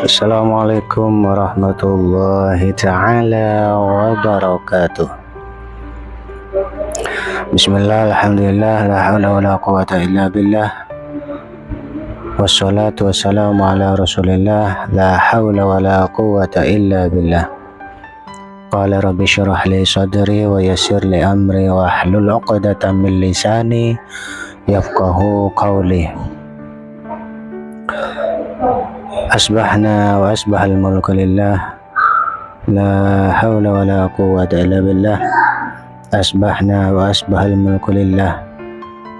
Assalamualaikum warahmatullahi ta'ala wabarakatuh. Bismillah, alhamdulillah, la hawla wa la quwata illa billah. Wassalatu wassalamu ala rasulillah, la hawla wa la quwata illa billah. Qala rabbi syrah li sadri wa yassir li amri wa hlul 'uqdatam min lisani yafqahu qawli. Asbahna wa asbahal mulku lillah, la hawla wa la quwwata illa billah. Asbahna wa asbahal mulku lillah,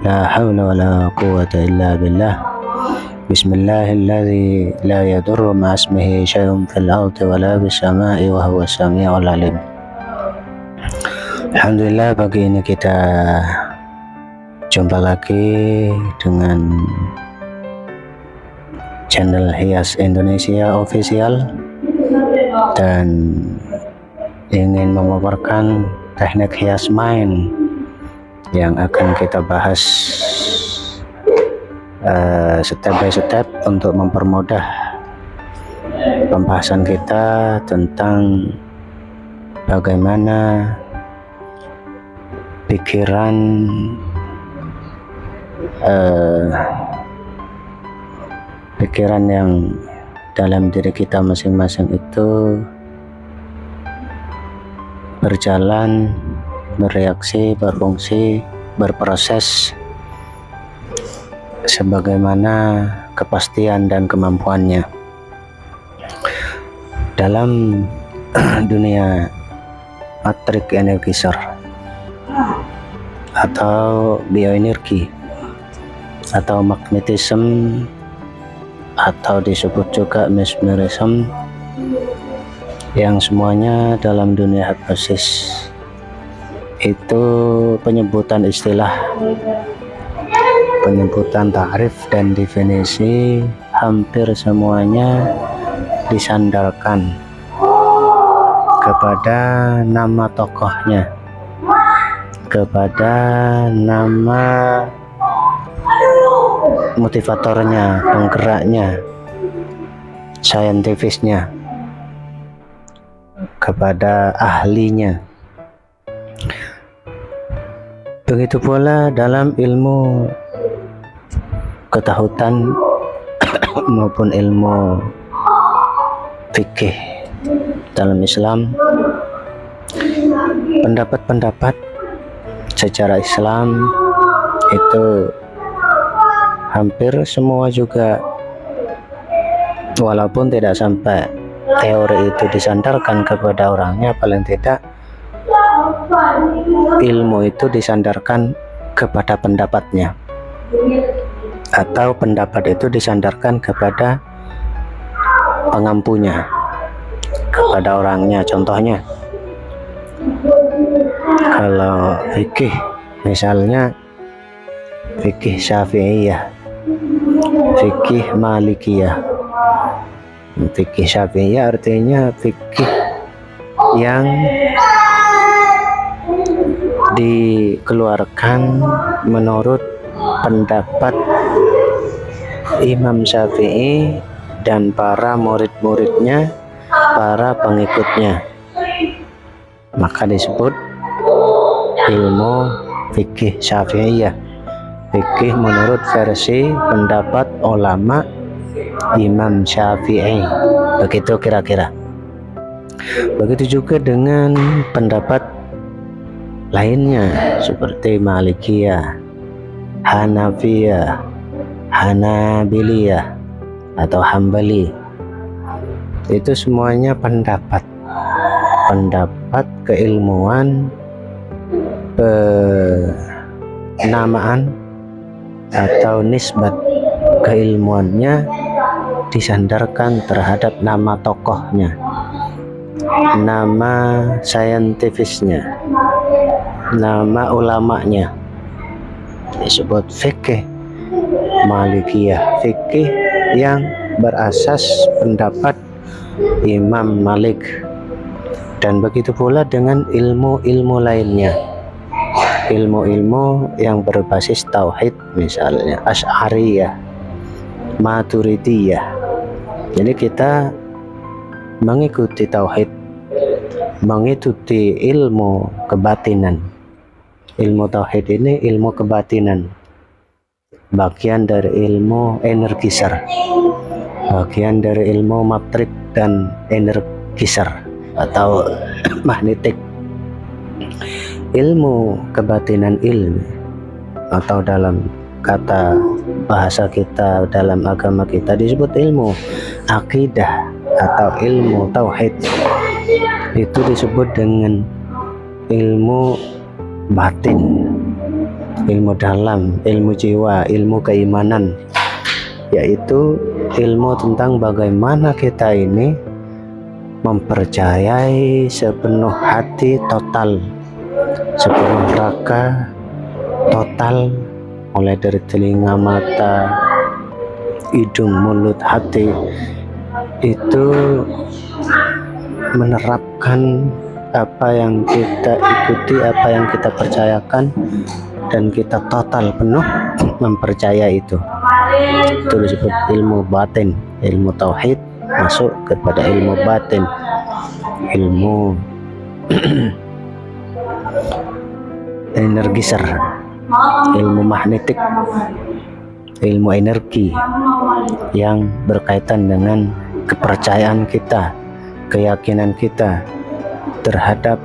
la hawla wa la quwwata illa billah. Bismillahilladzi la yadurru ma'asmihi syai'un fil ardi wa la bis sama'i wa huwa as-sami'ul 'alim. Alhamdulillah, pagi ini kita jumpa lagi dengan channel Hias Indonesia Official dan ingin memaparkan teknik hias main yang akan kita bahas step by step untuk mempermudah pembahasan kita tentang bagaimana pikiran pikiran yang dalam diri kita masing-masing itu berjalan, bereaksi, berfungsi, berproses sebagaimana kepastian dan kemampuannya. Dalam dunia matrik energizer atau bioenergi atau magnetism atau disebut juga mesmerism, yang semuanya dalam dunia hipnosis itu penyebutan istilah, penyebutan tarif dan definisi hampir semuanya disandarkan kepada nama tokohnya, kepada nama motivatornya, penggeraknya, saintifisnya, kepada ahlinya. Begitu pula dalam ilmu ketahutan maupun ilmu fikih dalam Islam, pendapat-pendapat secara Islam itu hampir semua juga, walaupun tidak sampai teori itu disandarkan kepada orangnya, paling tidak ilmu itu disandarkan kepada pendapatnya, atau pendapat itu disandarkan kepada pengampunya, kepada orangnya. Contohnya kalau fikih, misalnya fikih Syafi'iyah, fikih Malikiyah. Fikih Syafi'iyah artinya fikih yang dikeluarkan menurut pendapat Imam Syafi'i dan para murid-muridnya, para pengikutnya, maka disebut ilmu fikih Syafi'iyah, fikih menurut versi pendapat ulama Imam Syafi'i. Begitu kira-kira. Begitu juga dengan pendapat lainnya seperti Malikiyah, Hanafiyah, Hanabiliyah atau Hambali. Itu semuanya pendapat keilmuan, penamaan atau nisbat keilmuannya disandarkan terhadap nama tokohnya, nama saintifisnya, nama ulamanya. Disebut fikih Malikiyah, fikih yang berasas pendapat Imam Malik. Dan begitu pula dengan ilmu-ilmu lainnya, ilmu-ilmu yang berbasis tauhid, misalnya Asy'ariyah, Maturidiyah, Jadi kita mengikuti tauhid, mengikuti ilmu kebatinan. Ilmu tauhid ini ilmu kebatinan, bagian dari ilmu energisar, bagian dari ilmu matrik dan energisar atau magnetik. Ilmu kebatinan ilmu, atau dalam kata bahasa kita, dalam agama kita disebut ilmu akidah atau ilmu tauhid. Itu disebut dengan ilmu batin, ilmu dalam, ilmu jiwa, ilmu keimanan, yaitu ilmu tentang bagaimana kita ini mempercayai sepenuh hati, total, sepenuh raga, total, mulai dari telinga, mata, hidung, mulut, hati, itu menerapkan apa yang kita ikuti, apa yang kita percayakan, dan kita total penuh mempercayai itu. Itu disebut ilmu batin. Ilmu tauhid masuk kepada ilmu batin, ilmu energisar, ilmu magnetik, ilmu energi yang berkaitan dengan kepercayaan kita, keyakinan kita terhadap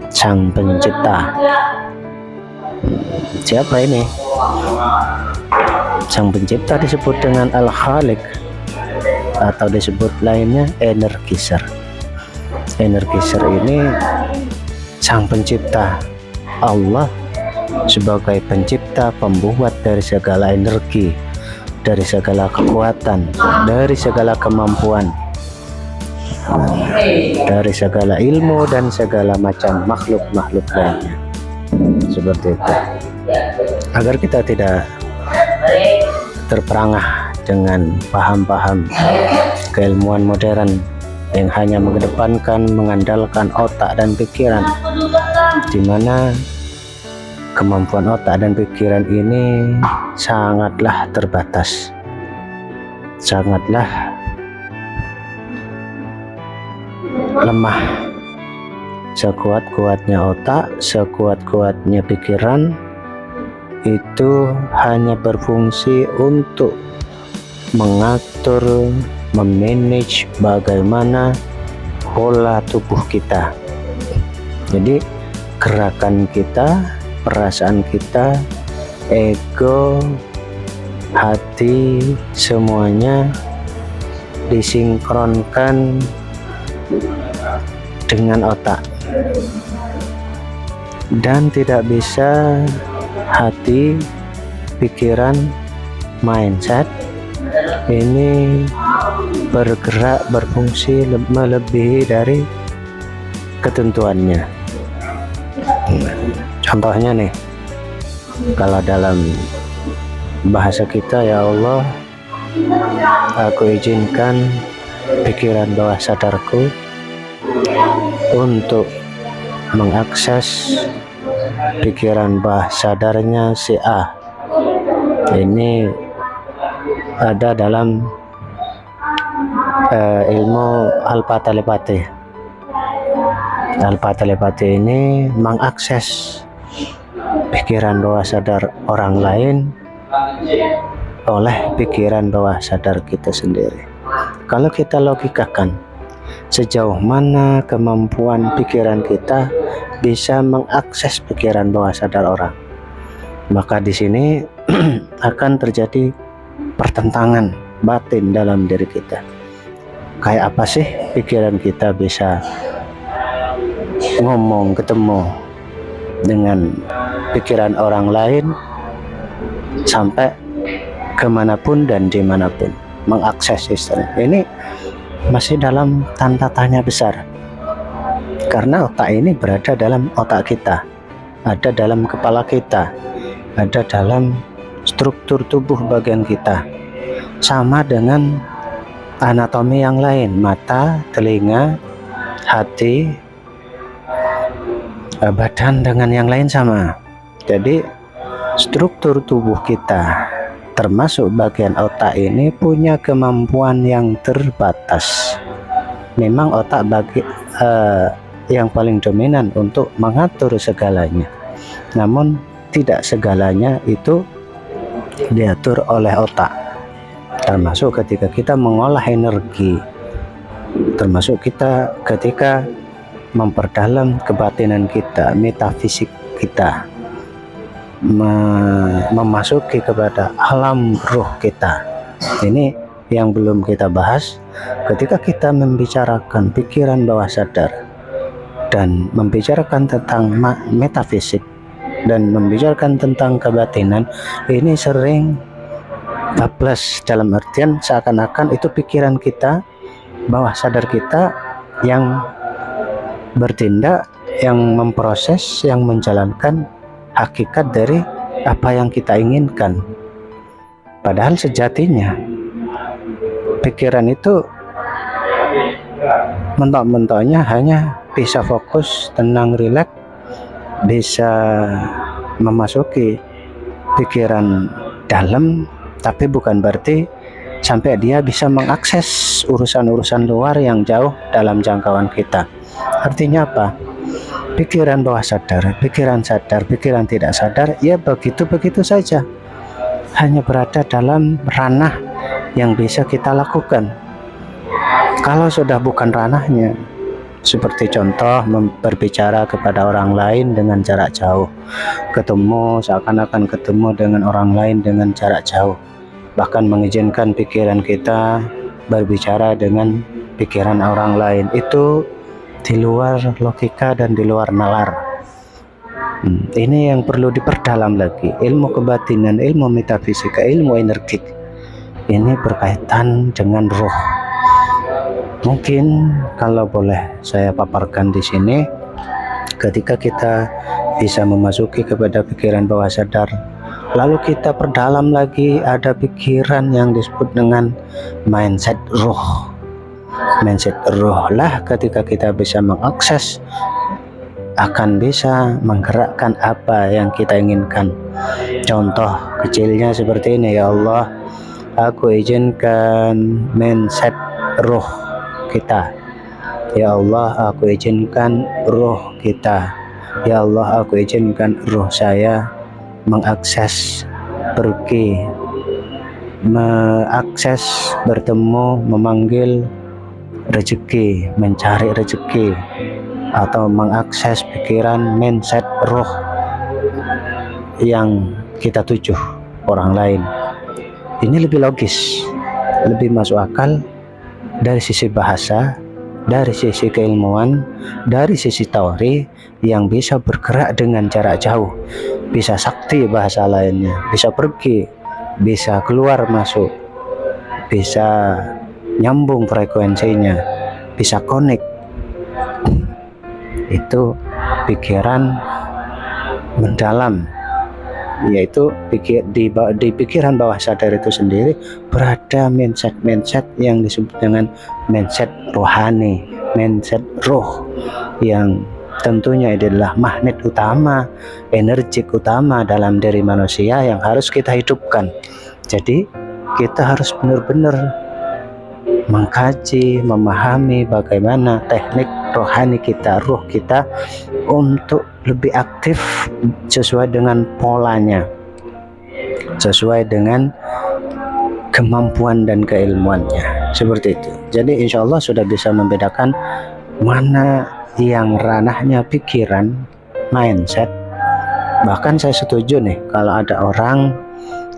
Sang Pencipta. Siapa ini? Sang Pencipta disebut dengan Al-Khaliq, atau disebut lainnya energisar. Energisar ini Sang Pencipta, Allah sebagai pencipta, pembuat dari segala energi, dari segala kekuatan, dari segala kemampuan, dari segala ilmu dan segala macam makhluk-makhluk lainnya. Seperti itu. Agar kita tidak terperangah dengan paham-paham keilmuan modern yang hanya mengedepankan, mengandalkan otak dan pikiran, di mana kemampuan otak dan pikiran ini sangatlah terbatas, sangatlah lemah. Sekuat-kuatnya otak, sekuat-kuatnya pikiran, itu hanya berfungsi untuk mengatur, memanage bagaimana pola tubuh kita. Jadi gerakan kita, perasaan kita, ego, hati, semuanya disinkronkan dengan otak, dan tidak bisa hati, pikiran, mindset ini bergerak, berfungsi melebihi dari ketentuannya. Contohnya nih, kalau dalam bahasa kita, ya Allah, aku izinkan pikiran bawah sadarku untuk mengakses pikiran bawah sadarnya si A. Ini ada dalam ilmu alfa telepati. Alfa telepati ini mengakses pikiran bawah sadar orang lain oleh pikiran bawah sadar kita sendiri. Kalau kita logikakan, sejauh mana kemampuan pikiran kita bisa mengakses pikiran bawah sadar orang, maka di sini akan terjadi pertentangan batin dalam diri kita. Kayak apa sih pikiran kita bisa ngomong, ketemu dengan pikiran orang lain sampai kemanapun dan dimanapun, mengakses sistem ini masih dalam tanda tanya besar, karena otak ini berada dalam otak kita, ada dalam kepala kita, ada dalam struktur tubuh bagian kita, sama dengan anatomi yang lain, mata, telinga, hati, badan dengan yang lain sama. Jadi struktur tubuh kita termasuk bagian otak ini punya kemampuan yang terbatas. Memang otak yang paling dominan untuk mengatur segalanya, namun tidak segalanya itu diatur oleh otak, termasuk ketika kita mengolah energi, termasuk kita ketika memperdalam kebatinan kita, metafisik kita, memasuki kepada alam ruh kita. Ini yang belum kita bahas ketika kita membicarakan pikiran bawah sadar dan membicarakan tentang metafisik dan membicarakan tentang kebatinan. Ini sering bablas, dalam artian seakan-akan itu pikiran kita, bawah sadar kita yang bertindak, yang memproses, yang menjalankan hakikat dari apa yang kita inginkan. Padahal sejatinya pikiran itu mentok-mentoknya hanya bisa fokus, tenang, rileks, bisa memasuki pikiran dalam, tapi bukan berarti sampai dia bisa mengakses urusan-urusan luar yang jauh dalam jangkauan kita. Artinya apa? Pikiran bawah sadar, pikiran sadar, pikiran tidak sadar, ya begitu-begitu saja, hanya berada dalam ranah yang bisa kita lakukan. Kalau sudah bukan ranahnya, seperti contoh berbicara kepada orang lain dengan jarak jauh, ketemu seakan-akan ketemu dengan orang lain dengan jarak jauh, bahkan mengizinkan pikiran kita berbicara dengan pikiran orang lain, itu di luar logika dan di luar nalar. Ini yang perlu diperdalam lagi. Ilmu kebatinan, ilmu metafisika, ilmu energetik ini berkaitan dengan roh. Mungkin kalau boleh saya paparkan di sini, ketika kita bisa memasuki kepada pikiran bawah sadar, lalu kita perdalam lagi, ada pikiran yang disebut dengan mindset roh. Mindset roh lah ketika kita bisa mengakses, akan bisa menggerakkan apa yang kita inginkan. Contoh kecilnya seperti ini, ya Allah, aku izinkan mindset roh kita. Ya Allah, aku izinkan roh kita. Ya Allah, aku izinkan roh saya mengakses, pergi, mengakses, bertemu, memanggil rezeki, mencari rezeki, atau mengakses pikiran, mindset roh yang kita tuju orang lain. Ini lebih logis, lebih masuk akal dari sisi bahasa, dari sisi keilmuan, dari sisi teori, yang bisa bergerak dengan jarak jauh, bisa sakti bahasa lainnya, bisa pergi, bisa keluar masuk, bisa nyambung frekuensinya, bisa connect. Itu pikiran mendalam, yaitu di pikiran bawah sadar itu sendiri berada mindset yang disebut dengan mindset rohani, mindset roh, yang tentunya adalah magnet utama, energik utama dalam diri manusia yang harus kita hidupkan. Jadi kita harus benar-benar mengkaji, memahami bagaimana teknik rohani kita, ruh kita, untuk lebih aktif sesuai dengan polanya, sesuai dengan kemampuan dan keilmuannya, seperti itu. Jadi insya Allah sudah bisa membedakan mana yang ranahnya pikiran, mindset. Bahkan saya setuju nih kalau ada orang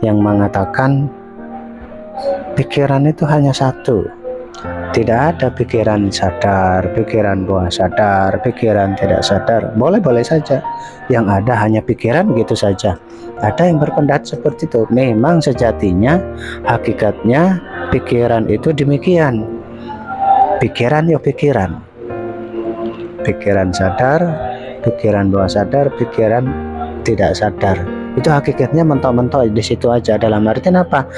yang mengatakan pikiran itu hanya satu, tidak ada pikiran sadar, pikiran bawah sadar, pikiran tidak sadar. Boleh-boleh saja, yang ada hanya pikiran gitu saja. Ada yang berpendapat seperti itu. Memang sejatinya, hakikatnya pikiran itu demikian. Pikiran ya pikiran, pikiran sadar, pikiran bawah sadar, pikiran tidak sadar. Itu hakikatnya mentok-mentok di situ aja. Dalam artian apa?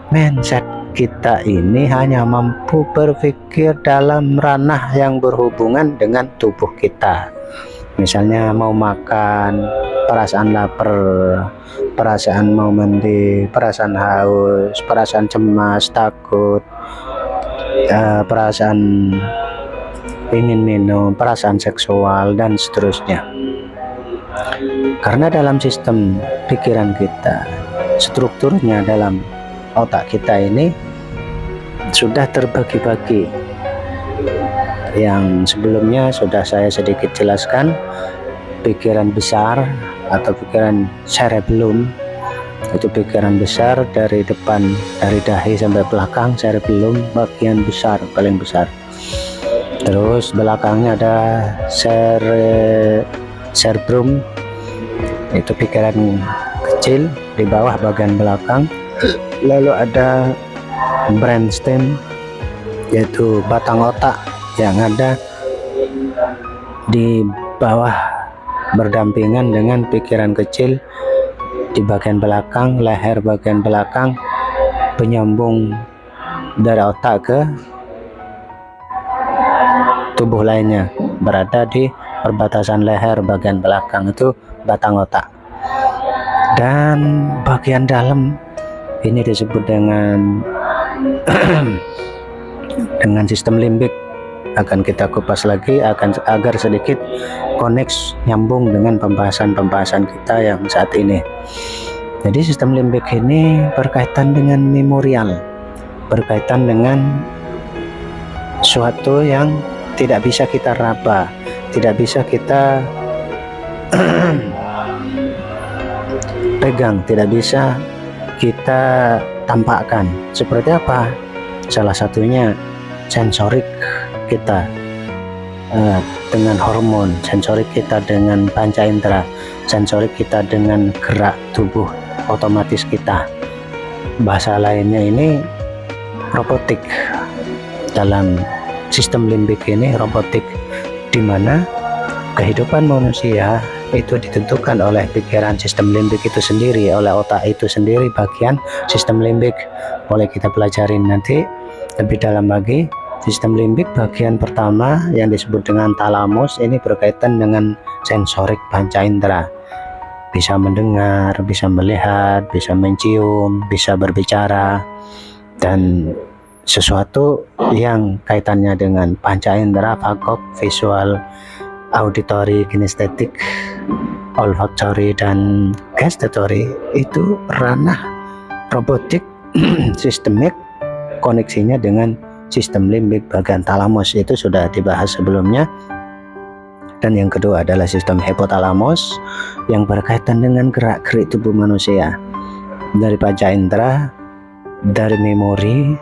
Mindset kita ini hanya mampu berpikir dalam ranah yang berhubungan dengan tubuh kita, Misalnya mau makan, perasaan lapar, perasaan mau mandi, perasaan haus, perasaan cemas, takut, perasaan ingin minum, perasaan seksual, dan seterusnya. Karena dalam sistem pikiran kita, strukturnya dalam otak kita ini sudah terbagi-bagi. Yang sebelumnya sudah saya sedikit jelaskan, pikiran besar atau pikiran cerebellum, itu pikiran besar dari depan, dari dahi sampai belakang, cerebellum bagian besar, paling besar. Terus belakangnya ada cerebrum, itu pikiran kecil di bawah bagian belakang. Lalu ada brainstem, yaitu batang otak yang ada di bawah berdampingan dengan pikiran kecil di bagian belakang, leher bagian belakang, penyambung dari otak ke tubuh lainnya, berada di perbatasan leher bagian belakang, itu batang otak. Dan bagian dalam ini disebut dengan dengan sistem limbik. Akan kita kupas lagi agar sedikit connect, nyambung dengan pembahasan kita yang saat ini. Jadi sistem limbik ini berkaitan dengan memorial, berkaitan dengan suatu yang tidak bisa kita raba, tidak bisa kita pegang, tidak bisa kita tampakkan. Seperti apa? Salah satunya sensorik kita dengan hormon, sensorik kita dengan panca indera, sensorik kita dengan gerak tubuh otomatis kita. Bahasa lainnya ini robotik. Dalam sistem limbik ini robotik, di mana kehidupan manusia itu ditentukan oleh pikiran sistem limbik itu sendiri, oleh otak itu sendiri, bagian sistem limbik. Boleh kita pelajarin nanti lebih dalam lagi. Sistem limbik bagian pertama yang disebut dengan talamus ini berkaitan dengan sensorik panca indera. Bisa mendengar, bisa melihat, bisa mencium, bisa berbicara, dan sesuatu yang kaitannya dengan panca indera, fagok, visual, auditory, kinestetik, olfaktori, dan gustatory, itu ranah robotik sistemik, koneksinya dengan sistem limbik bagian talamus. Itu sudah dibahas sebelumnya. Dan yang kedua adalah sistem hipotalamus yang berkaitan dengan gerak-gerik tubuh manusia, dari panca indera, dari memori,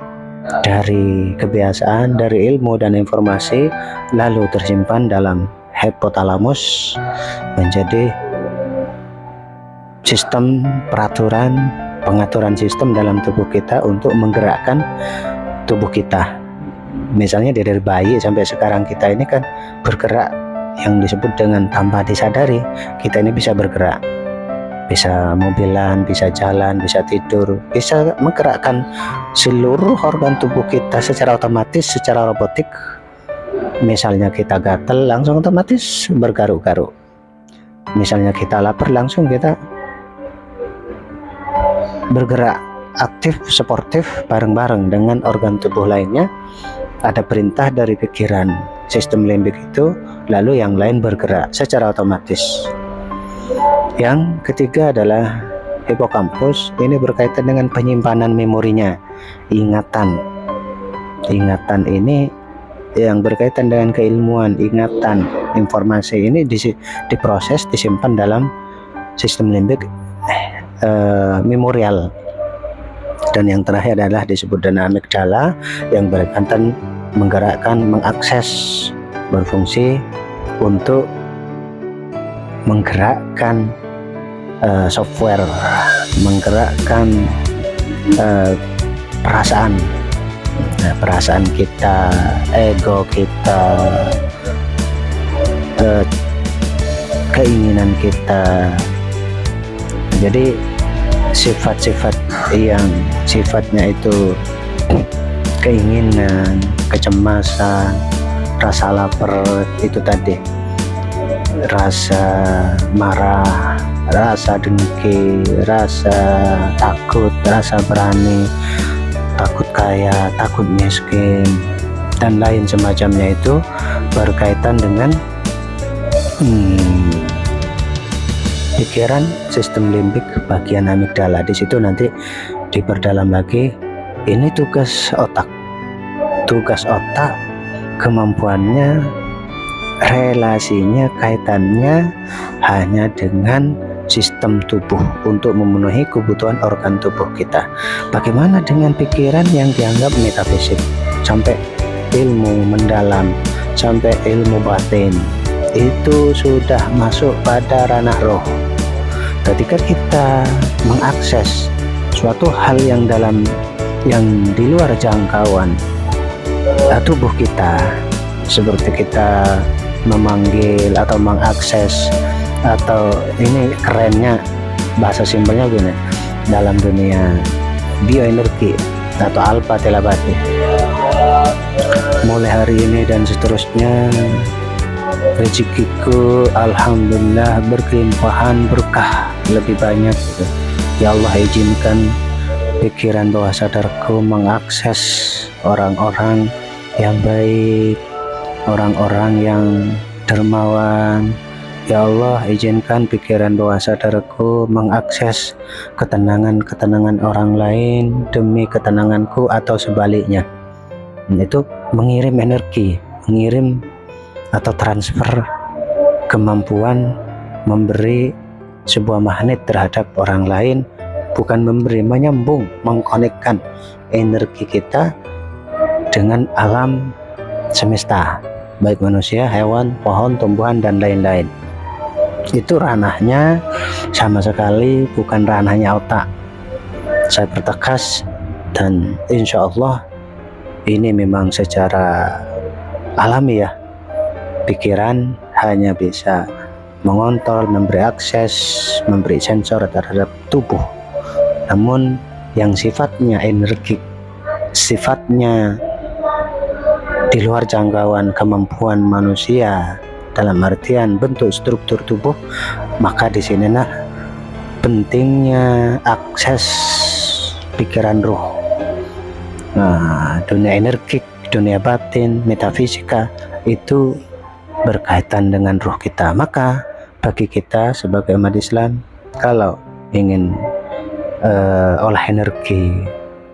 dari kebiasaan, dari ilmu dan informasi, lalu tersimpan dalam hipotalamus menjadi sistem peraturan, pengaturan sistem dalam tubuh kita untuk menggerakkan tubuh kita. Misalnya dari bayi sampai sekarang kita ini kan bergerak, yang disebut dengan tanpa disadari kita ini bisa bergerak, bisa mobilan, bisa jalan, bisa tidur, bisa menggerakkan seluruh organ tubuh kita secara otomatis, secara robotik. Misalnya kita gatel, langsung otomatis bergaruk-garuk. Misalnya kita lapar, langsung kita bergerak aktif, sportif, bareng-bareng dengan organ tubuh lainnya. Ada perintah dari pikiran sistem limbik itu, lalu yang lain bergerak secara otomatis. Yang ketiga adalah hipokampus. Ini berkaitan dengan penyimpanan memorinya, ingatan. Ingatan ini yang berkaitan dengan keilmuan, ingatan, informasi ini diproses, disimpan dalam sistem limbik memorial. Dan yang terakhir adalah disebut dengan amigdala, yang berkaitan menggerakkan, mengakses, berfungsi untuk menggerakkan software, menggerakkan perasaan, perasaan kita, ego kita, keinginan kita. Jadi sifat-sifat yang sifatnya itu keinginan, kecemasan, rasa lapar, itu tadi rasa marah, rasa dengki, rasa takut, rasa berani, takut kaya, takut miskin, dan lain semacamnya itu berkaitan dengan pikiran, sistem limbik, bagian amigdala. Di situ nanti diperdalam lagi. Ini tugas otak. Tugas otak, kemampuannya, relasinya, kaitannya hanya dengan sistem tubuh untuk memenuhi kebutuhan organ tubuh kita. Bagaimana dengan pikiran yang dianggap metafisik, sampai ilmu mendalam, sampai ilmu batin, itu sudah masuk pada ranah roh. Ketika kita mengakses suatu hal yang dalam, yang di luar jangkauan tubuh kita, seperti kita memanggil atau mengakses, atau ini kerennya bahasa simpelnya gini, dalam dunia bioenergi atau alpha telepati, mulai hari ini dan seterusnya rezekiku alhamdulillah berkelimpahan, berkah lebih banyak gitu. Ya Allah, izinkan pikiran bawah sadarku mengakses orang-orang yang baik, orang-orang yang dermawan. Ya Allah, izinkan pikiran bawah sadarku mengakses ketenangan-ketenangan orang lain demi ketenanganku atau sebaliknya. Itu mengirim energi, mengirim atau transfer kemampuan memberi sebuah magnet terhadap orang lain, bukan memberi, menyambung, mengkonekkan energi kita dengan alam semesta, baik manusia, hewan, pohon, tumbuhan, dan lain-lain. Itu ranahnya sama sekali bukan ranahnya otak. Saya pertegas, dan insya Allah ini memang secara alami ya, pikiran hanya bisa mengontrol, memberi akses, memberi sensor terhadap tubuh. Namun yang sifatnya energik, sifatnya di luar jangkauan kemampuan manusia dalam artian bentuk struktur tubuh, maka di sinilah pentingnya akses pikiran ruh. Nah, dunia energik, dunia batin, metafisika itu berkaitan dengan ruh kita. Maka bagi kita sebagai umat Islam, kalau ingin olah energi,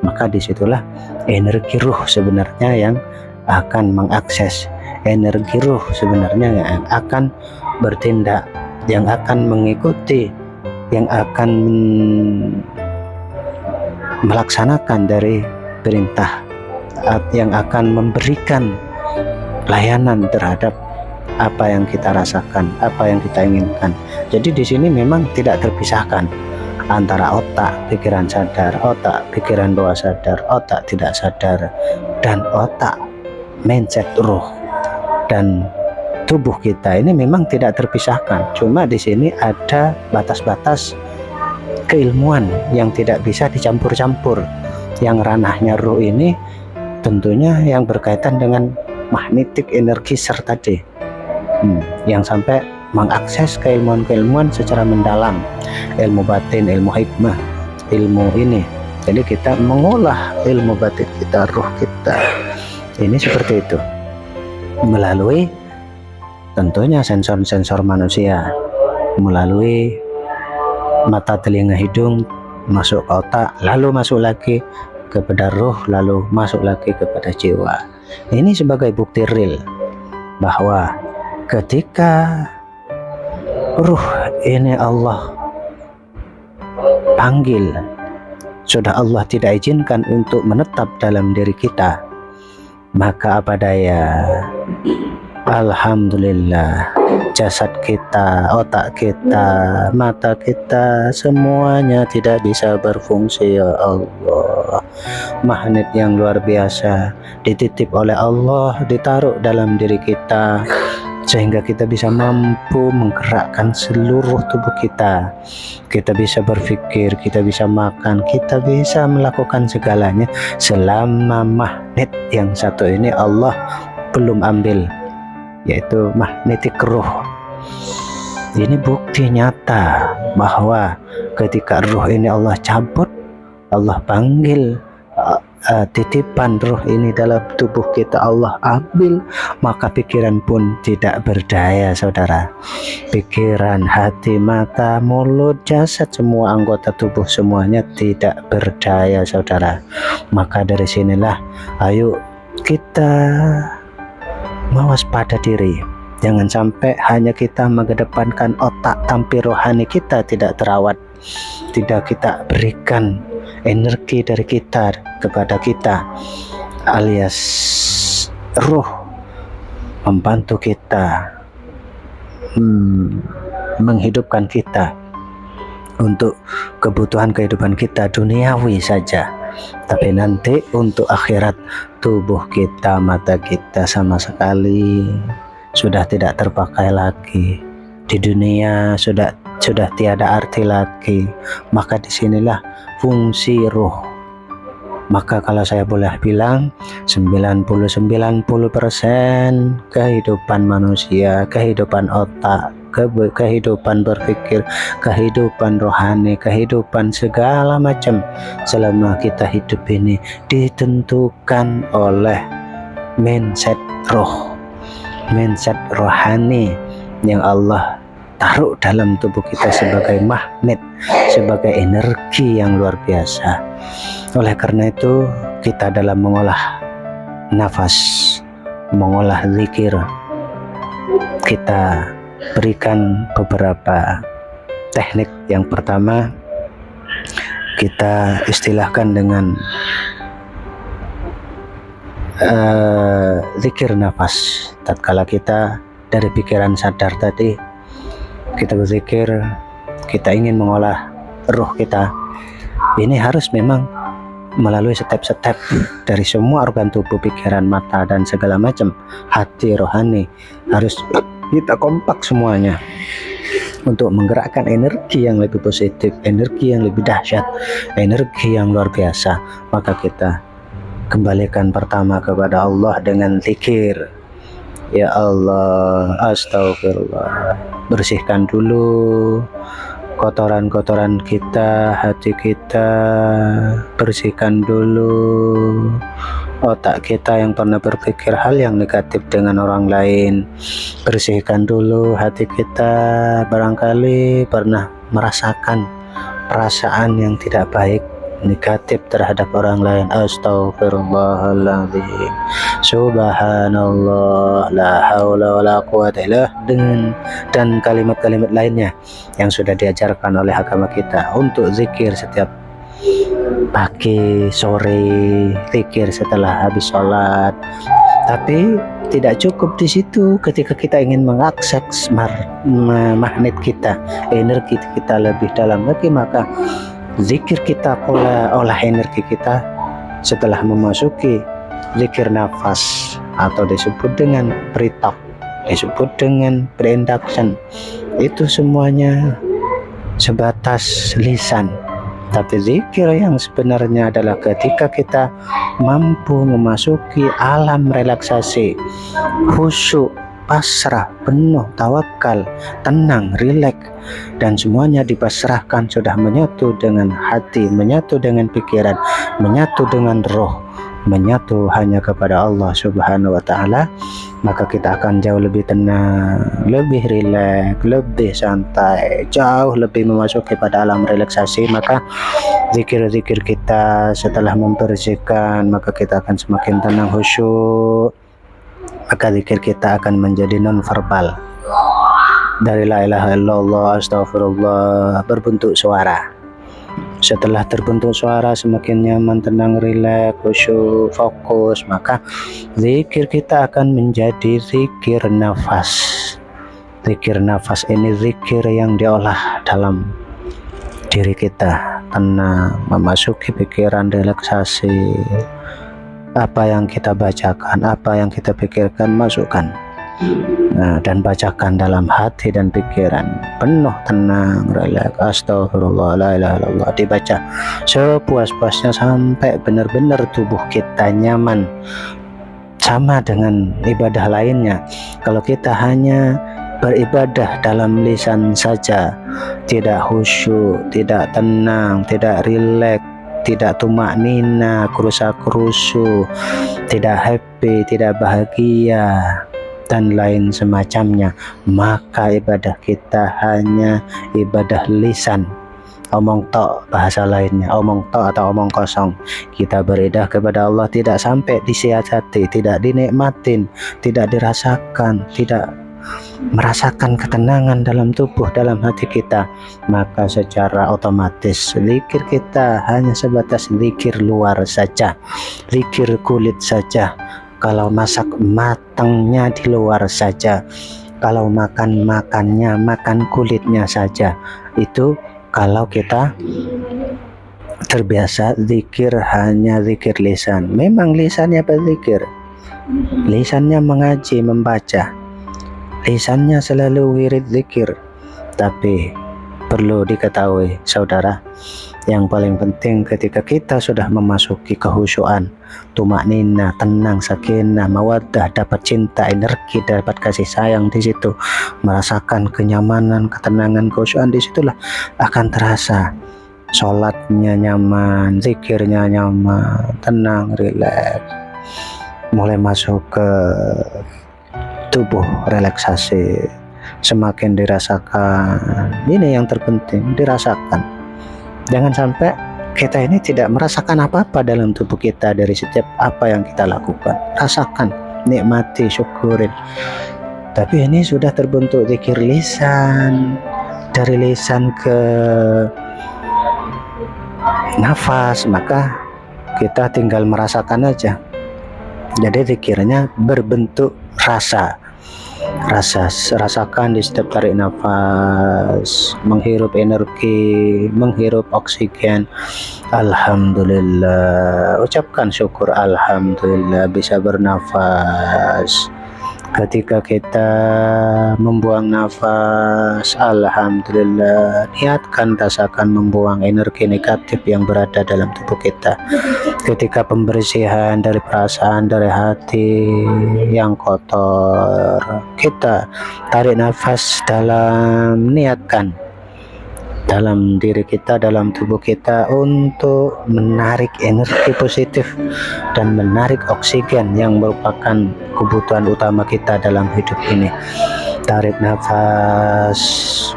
maka disitulah energi ruh sebenarnya yang akan mengakses, energi ruh sebenarnya yang akan bertindak, yang akan mengikuti, yang akan melaksanakan dari perintah, yang akan memberikan layanan terhadap apa yang kita rasakan, apa yang kita inginkan. Jadi di sini memang tidak terpisahkan antara otak, pikiran sadar, otak, pikiran bawah sadar, otak tidak sadar, dan otak, mindset, ruh, dan tubuh kita ini memang tidak terpisahkan. Cuma di sini ada batas-batas keilmuan yang tidak bisa dicampur-campur. Yang ranahnya ruh ini tentunya yang berkaitan dengan magnetik energi serta yang sampai mengakses keilmuan-keilmuan secara mendalam, ilmu batin, ilmu hikmah, ilmu ini. Jadi kita mengolah ilmu batin kita, ruh kita ini seperti itu melalui tentunya sensor-sensor manusia, melalui mata, telinga, hidung, masuk ke otak, lalu masuk lagi kepada ruh, lalu masuk lagi kepada jiwa. Ini sebagai bukti real bahwa ketika ruh ini Allah panggil, sudah Allah tidak izinkan untuk menetap dalam diri kita, maka apa daya, alhamdulillah, jasad kita, otak kita, mata kita, semuanya tidak bisa berfungsi. Ya Allah, magnet yang luar biasa dititip oleh Allah, ditaruh dalam diri kita, sehingga kita bisa mampu menggerakkan seluruh tubuh kita. Kita bisa berpikir, kita bisa makan, kita bisa melakukan segalanya selama magnet yang satu ini Allah belum ambil, yaitu magnetik ruh. Ini bukti nyata bahwa ketika ruh ini Allah cabut, Allah panggil, titipan ruh ini dalam tubuh kita Allah ambil, maka pikiran pun tidak berdaya, saudara. Pikiran, hati, mata, mulut, jasad, semua anggota tubuh semuanya tidak berdaya, saudara. Maka dari sinilah ayo kita mawas pada diri. Jangan sampai hanya kita mengedepankan otak, tapi rohani kita tidak terawat, tidak kita berikan energi dari kita kepada kita, alias ruh membantu kita, menghidupkan kita untuk kebutuhan kehidupan kita duniawi saja. Tapi nanti untuk akhirat, tubuh kita, mata kita sama sekali sudah tidak terpakai lagi. Di dunia sudah tiada arti lagi. Maka disinilah fungsi ruh. Maka kalau saya boleh bilang 90% kehidupan manusia, kehidupan otak, kehidupan berpikir, kehidupan rohani, kehidupan segala macam selama kita hidup ini ditentukan oleh mindset roh, mindset rohani yang Allah taruh dalam tubuh kita sebagai magnet, sebagai energi yang luar biasa. Oleh karena itu kita dalam mengolah nafas, mengolah zikir, kita berikan beberapa teknik. Yang pertama kita istilahkan dengan zikir nafas. Tatkala kita dari pikiran sadar tadi kita berzikir, kita ingin mengolah ruh kita, ini harus memang melalui step-step dari semua organ tubuh, pikiran, mata, dan segala macam, hati, rohani, harus kita kompak semuanya untuk menggerakkan energi yang lebih positif, energi yang lebih dahsyat, energi yang luar biasa. Maka kita kembalikan pertama kepada Allah dengan zikir. Ya Allah, astagfirullah. Bersihkan dulu kotoran-kotoran kita, hati kita, bersihkan dulu otak kita yang pernah berpikir hal yang negatif dengan orang lain. Bersihkan dulu hati kita, barangkali pernah merasakan perasaan yang tidak baik, negatif terhadap orang lain. Astagfirullahaladzim, subhanallah, la haula wala quwata illa billah, dan kalimat-kalimat lainnya yang sudah diajarkan oleh agama kita untuk zikir setiap pagi, sore, zikir setelah habis sholat. Tapi tidak cukup di situ. Ketika kita ingin mengakses magnet kita, energi kita lebih dalam lagi, maka zikir kita olah energi kita setelah memasuki zikir nafas, atau disebut dengan pre-talk, disebut dengan pre-induction. Itu semuanya sebatas lisan. Tapi zikir yang sebenarnya adalah ketika kita mampu memasuki alam relaksasi, khusyuk, pasrah, penuh, tawakal, tenang, rileks, dan semuanya dipasrahkan, sudah menyatu dengan hati, menyatu dengan pikiran, menyatu dengan roh, menyatu hanya kepada Allah Subhanahu wa Ta'ala. Maka kita akan jauh lebih tenang, lebih rileks, lebih santai, jauh lebih memasuki pada alam relaksasi. Maka zikir-zikir kita setelah membersihkan, maka kita akan semakin tenang, khusyuk. Maka zikir kita akan menjadi non-verbal, dari la ilaha illallah, astagfirullah, berbentuk suara. Setelah terbentuk suara, semakin nyaman, tenang, rileks, khusyuk, fokus, maka zikir kita akan menjadi zikir nafas. Zikir nafas ini zikir yang diolah dalam diri kita, tenang, memasuki pikiran, relaksasi. Apa yang kita bacakan, apa yang kita pikirkan, masukkan. Dan bacakan dalam hati dan pikiran, penuh tenang, rileks, astagfirullah, la ilaha illallah, dibaca sepuas-puasnya sampai benar-benar tubuh kita nyaman. Sama dengan ibadah lainnya, kalau kita hanya beribadah dalam lisan saja, tidak khusyuk, tidak tenang, tidak rileks, tidak tumak nina, kerusa-kerusu, tidak happy, tidak bahagia, dan lain semacamnya, maka ibadah kita hanya ibadah lisan. Omong tok bahasa lainnya, omong tok atau omong kosong. Kita beribadah kepada Allah tidak sampai disiasati, tidak dinikmatin, tidak dirasakan, tidak merasakan ketenangan dalam tubuh, dalam hati kita, maka secara otomatis zikir kita hanya sebatas zikir luar saja, zikir kulit saja. Kalau masak matangnya di luar saja, kalau makannya makan kulitnya saja. Itu kalau kita terbiasa zikir hanya zikir lisan. Memang lisannya berzikir, lisannya mengaji, membaca, lisannya selalu wirid zikir. Tapi perlu diketahui saudara, yang paling penting ketika kita sudah memasuki kehusyuan, tumak nina, tenang, sakinah, mawaddah, dapat cinta, energi, dapat kasih sayang di situ, merasakan kenyamanan, ketenangan, kehusyuan, disitulah akan terasa sholatnya nyaman, zikirnya nyaman, tenang, rileks, mulai masuk ke tubuh relaksasi, semakin dirasakan. Ini yang terpenting, dirasakan. Jangan sampai kita ini tidak merasakan apa-apa dalam tubuh kita dari setiap apa yang kita lakukan. Rasakan, nikmati, syukurin. Tapi ini sudah terbentuk zikir lisan, dari lisan ke nafas, maka kita tinggal merasakan aja. Jadi zikirnya berbentuk rasakan di setiap tarik nafas, menghirup energi, menghirup oksigen. Alhamdulillah, ucapkan syukur, alhamdulillah bisa bernafas. Ketika kita membuang nafas, alhamdulillah, niatkan, rasakan membuang energi negatif yang berada dalam tubuh kita. Ketika pembersihan dari perasaan, dari hati yang kotor, kita tarik nafas dalam, niatkan dalam diri kita, dalam tubuh kita untuk menarik energi positif dan menarik oksigen yang merupakan kebutuhan utama kita dalam hidup ini. Tarik nafas,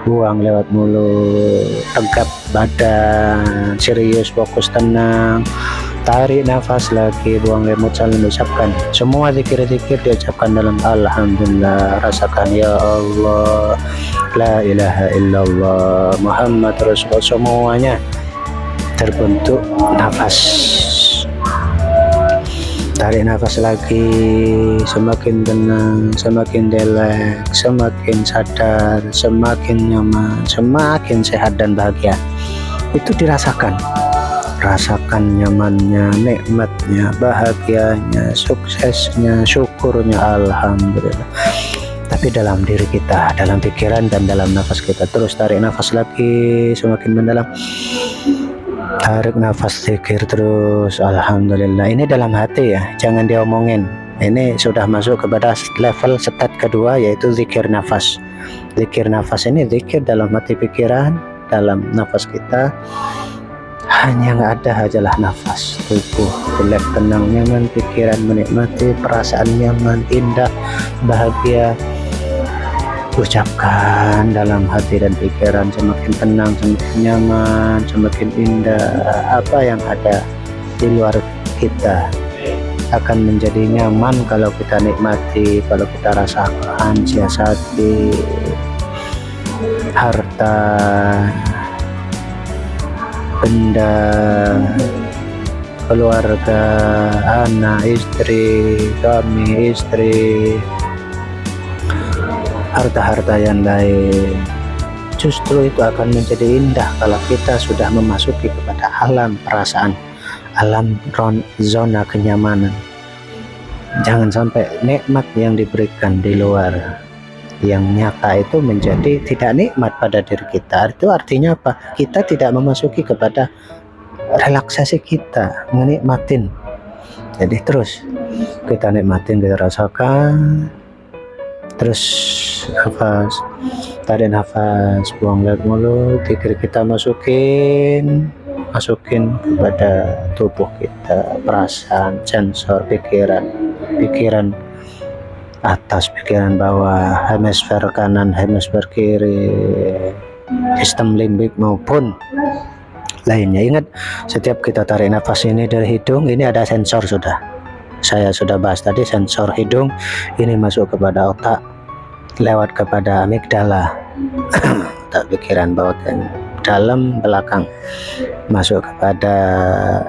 buang lewat mulut, tegap badan, serius, fokus, tenang. Tarik nafas lagi, buang lewat mulut, saling ucapkan. Semua zikir-zikir diucapkan dalam alhamdulillah. Rasakan ya Allah, la ilaha illallah, Muhammad Rasulullah, semuanya terbentuk nafas. Tarik nafas lagi, semakin tenang, semakin rileks, semakin sadar, semakin nyaman, semakin sehat dan bahagia. Itu dirasakan. Rasakan nyamannya, nikmatnya, bahagianya, suksesnya, syukurnya, alhamdulillah. Tapi dalam diri kita, dalam pikiran dan dalam nafas kita. Terus tarik nafas lagi, semakin mendalam. Tarik nafas, zikir terus, alhamdulillah. Ini dalam hati ya, jangan diomongin. Ini sudah masuk kepada level step kedua, yaitu zikir nafas. Zikir nafas ini zikir dalam hati, pikiran, dalam nafas kita. Hanya nggak ada hajalah nafas, tubuh rileks, tenang, nyaman, pikiran menikmati, perasaan nyaman, indah, bahagia. Ucapkan dalam hati dan pikiran, semakin tenang, semakin nyaman, semakin indah. Apa yang ada di luar kita akan menjadi nyaman kalau kita nikmati, kalau kita rasakan, siasati. Harta, benda, keluarga, anak, istri, suami, istri, harta-harta yang lain, justru itu akan menjadi indah kalau kita sudah memasuki kepada alam perasaan, alam zona kenyamanan. Jangan sampai nikmat yang diberikan di luar yang nyata itu menjadi tidak nikmat pada diri kita. Itu artinya apa? Kita tidak memasuki kepada relaksasi kita, menikmatin. Jadi terus kita nikmatin, kita rasakan, terus nafas, tarik nafas, buang lewat mulut, zikir kita masukin kepada tubuh kita, perasaan, sensor, pikiran atas, pikiran bawah, hemisfer kanan, hemisfer kiri, sistem limbik maupun lainnya. Ingat, setiap kita tarik nafas ini dari hidung, ini ada sensor saya sudah bahas tadi, sensor hidung ini masuk kepada otak, lewat kepada amigdala, otak pikiran bawah dan dalam belakang, masuk kepada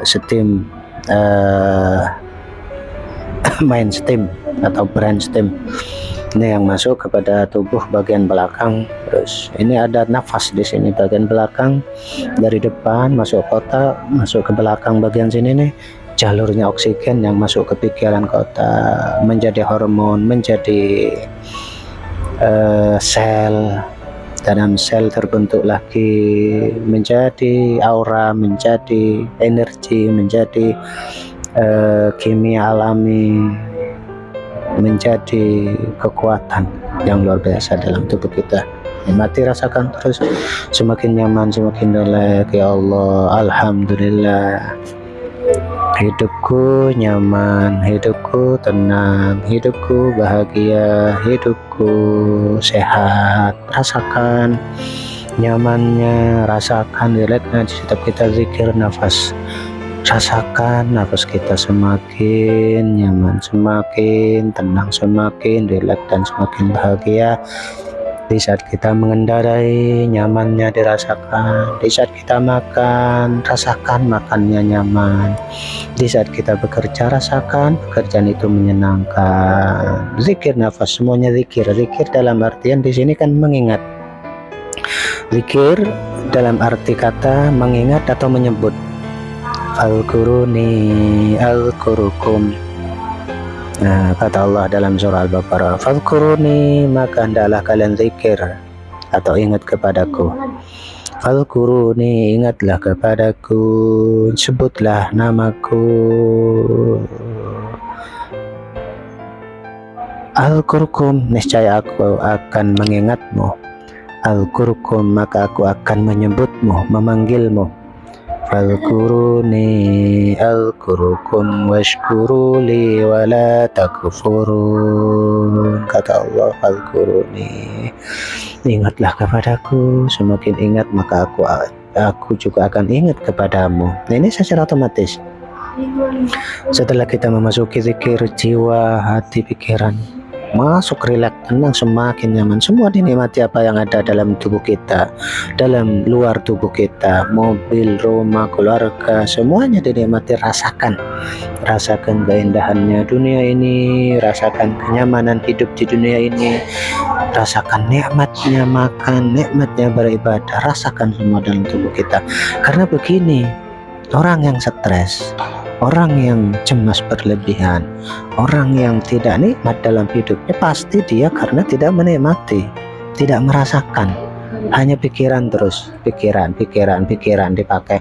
sistem mind stem atau brain stem, ini yang masuk kepada tubuh bagian belakang. Terus ini ada nafas di sini bagian belakang, dari depan masuk ke otak, masuk ke belakang bagian sini nih, jalurnya oksigen yang masuk ke pikiran ke otak, menjadi hormon, menjadi sel, dalam sel terbentuk lagi menjadi aura, menjadi energi, menjadi kimia alami, menjadi kekuatan yang luar biasa dalam tubuh kita. Nikmati, rasakan terus, semakin nyaman, semakin relax. Ya Allah, alhamdulillah, hidupku nyaman, hidupku tenang, hidupku bahagia, hidupku sehat. Rasakan nyamannya, rasakan relaxnya di setiap kita zikir nafas. Rasakan nafas kita semakin nyaman, semakin tenang, semakin relax dan semakin bahagia. Di saat kita mengendarai, nyamannya dirasakan. Di saat kita makan, rasakan makannya nyaman. Di saat kita bekerja, rasakan pekerjaan itu menyenangkan. Zikir nafas, semuanya zikir. Zikir dalam artian di sini kan mengingat. Zikir dalam arti kata mengingat atau menyebut. Al-Quruni al-Qurukum. Nah, kata Allah dalam surah Al-Baqarah, Fadhkuruni, maka hendaklah kalian zikir atau ingat kepadaku. Fadhkuruni, ingatlah kepadaku, sebutlah namaku. Al-Qurkum, niscaya aku akan mengingatmu. Al-Qurkum, maka aku akan menyebutmu, memanggilmu. Fadhkuruni al-qurukum washkuruli wala takfurun. Kata Allah, fadhkuruni, ingatlah kepadaku, semakin ingat maka aku juga akan ingat kepadamu. Nah, ini secara otomatis setelah kita memasuki zikir, jiwa, hati, pikiran masuk rileks, tenang, semakin nyaman. Semua dinikmati apa yang ada dalam tubuh kita, dalam luar tubuh kita, mobil, rumah, keluarga, semuanya dinikmati. Rasakan keindahannya dunia ini, rasakan kenyamanan hidup di dunia ini, rasakan nikmatnya makan, nikmatnya beribadah, rasakan semua dalam tubuh kita. Karena begini, orang yang stres, orang yang cemas berlebihan, orang yang tidak nikmat dalam hidupnya, pasti dia karena tidak menikmati, tidak merasakan, hanya pikiran terus, pikiran dipakai,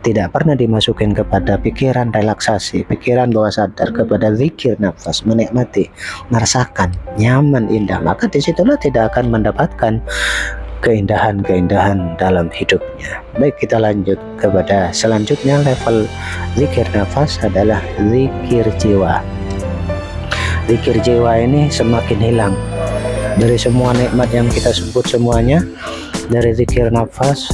tidak pernah dimasukin kepada pikiran relaksasi, pikiran bawah sadar, kepada zikir nafas, menikmati, merasakan nyaman, indah, maka disitulah tidak akan mendapatkan keindahan dalam hidupnya. Baik, kita lanjut kepada selanjutnya. Level zikir nafas adalah zikir jiwa. Zikir jiwa ini semakin hilang dari semua nikmat yang kita sebut semuanya. Dari zikir nafas,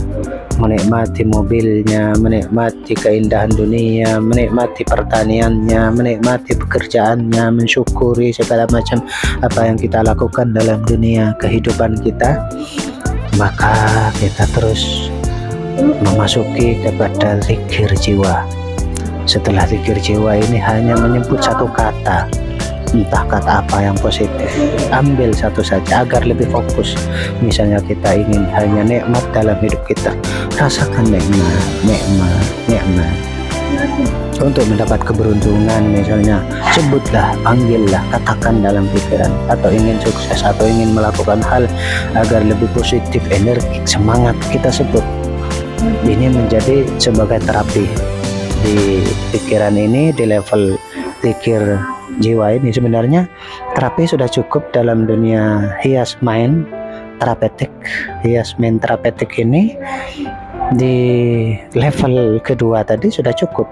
menikmati mobilnya, menikmati keindahan dunia, menikmati pertaniannya, menikmati pekerjaannya, mensyukuri segala macam apa yang kita lakukan dalam dunia kehidupan kita. Maka kita terus memasuki kepada zikir jiwa. Setelah zikir jiwa ini hanya menyebut satu kata, entah kata apa yang positif, ambil satu saja agar lebih fokus. Misalnya kita ingin hanya nikmat dalam hidup kita, rasakan nikmat. Untuk mendapat keberuntungan, misalnya sebutlah, panggillah, katakan dalam pikiran. Atau ingin sukses, atau ingin melakukan hal agar lebih positif, energik, semangat, kita sebut. Ini menjadi sebagai terapi di pikiran ini. Di level zikir jiwa ini. Sebenarnya terapi sudah cukup dalam dunia hias mind terapeutik. Hias mind terapeutik ini di level kedua tadi sudah cukup,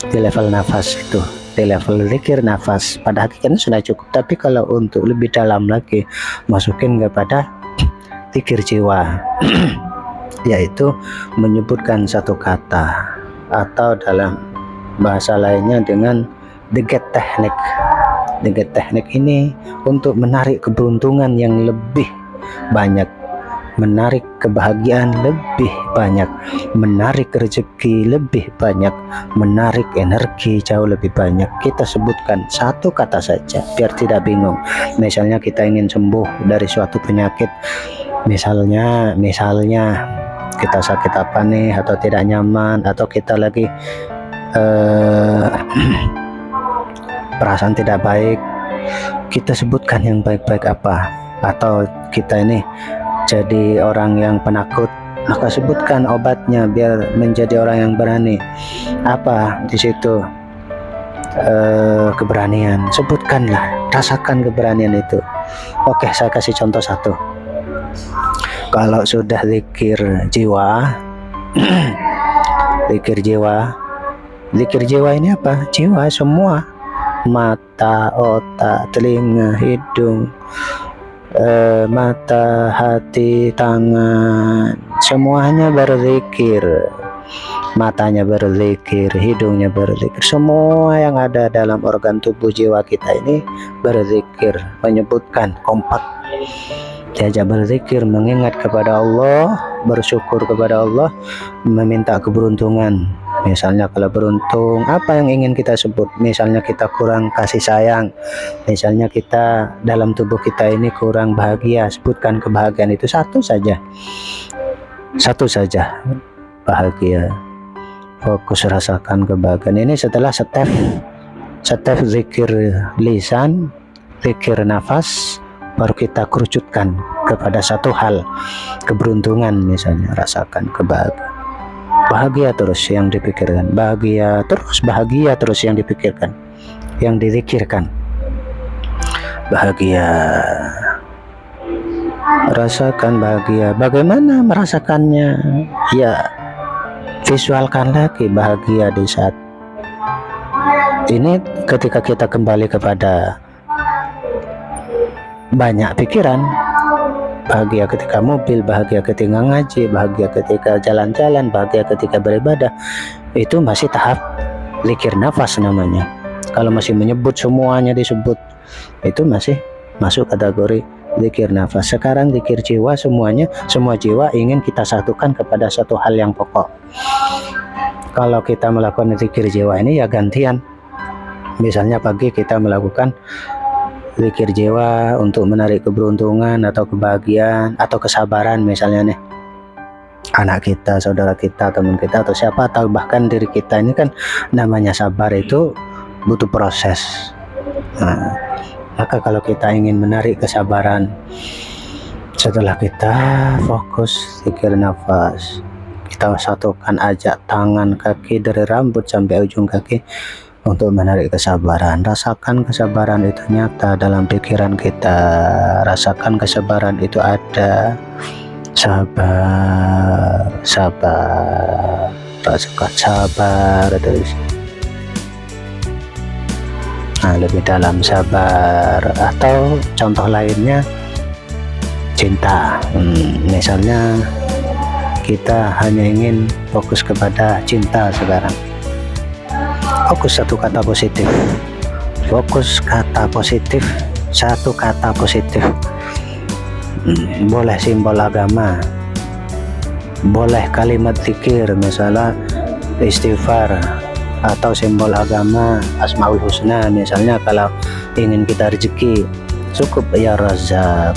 di level nafas itu, di level zikir nafas pada hakikatnya sudah cukup. Tapi kalau untuk lebih dalam lagi, masukin kepada zikir jiwa yaitu menyebutkan satu kata, atau dalam bahasa lainnya dengan deget teknik. Deget teknik ini untuk menarik keberuntungan yang lebih banyak, menarik kebahagiaan lebih banyak, menarik rezeki lebih banyak, menarik energi jauh lebih banyak. Kita sebutkan satu kata saja biar tidak bingung. Misalnya kita ingin sembuh dari suatu penyakit, misalnya kita sakit apa nih, atau tidak nyaman, atau kita lagi perasaan tidak baik, kita sebutkan yang baik-baik apa. Atau kita ini jadi orang yang penakut, maka sebutkan obatnya biar menjadi orang yang berani. Apa di situ? Keberanian. Sebutkanlah, rasakan keberanian itu. Oke, saya kasih contoh satu. Kalau sudah zikir jiwa zikir jiwa ini apa? Jiwa semua, mata, otak, telinga, hidung, mata, hati, tangan, semuanya berzikir. Matanya berzikir, hidungnya berzikir, semua yang ada dalam organ tubuh jiwa kita ini berzikir, menyebutkan kompak, diajak berzikir, mengingat kepada Allah, bersyukur kepada Allah, meminta keberuntungan. Misalnya kalau beruntung, apa yang ingin kita sebut? Misalnya kita kurang kasih sayang, misalnya kita dalam tubuh kita ini kurang bahagia, sebutkan kebahagiaan itu satu saja bahagia. Fokus rasakan kebahagiaan ini. Setelah step zikir lisan, zikir nafas, baru kita kerucutkan kepada satu hal, keberuntungan. Misalnya rasakan kebahagiaan, bahagia terus yang dipikirkan, bahagia terus yang dipikirkan, yang dizikirkan, bahagia, rasakan bahagia. Bagaimana merasakannya? Ya, visualkan lagi bahagia di saat ini. Ketika kita kembali kepada banyak pikiran, bahagia ketika mobil, bahagia ketika ngaji, bahagia ketika jalan-jalan, bahagia ketika beribadah, itu masih tahap zikir nafas namanya. Kalau masih menyebut semuanya disebut, itu masih masuk kategori zikir nafas. Sekarang zikir jiwa, semua jiwa ingin kita satukan kepada satu hal yang pokok. Kalau kita melakukan zikir jiwa ini ya gantian. Misalnya pagi kita melakukan zikir jiwa untuk menarik keberuntungan atau kebahagiaan atau kesabaran, misalnya nih anak kita, saudara kita, teman kita, atau siapa, atau bahkan diri kita ini kan namanya sabar itu butuh proses. Maka kalau kita ingin menarik kesabaran, setelah kita fokus zikir nafas, kita satukan, ajak tangan kaki dari rambut sampai ujung kaki untuk menarik kesabaran. Rasakan kesabaran itu nyata dalam pikiran kita. Rasakan kesabaran itu ada. Sabar, rasakan sabar terus. Lebih dalam sabar. Atau contoh lainnya cinta. Misalnya kita hanya ingin fokus kepada cinta sekarang. Fokus satu kata positif. Fokus kata positif, satu kata positif. Boleh simbol agama, boleh kalimat zikir, misalnya istighfar, atau simbol agama Asmaul Husna. Misalnya kalau ingin kita rezeki, cukup ya Razak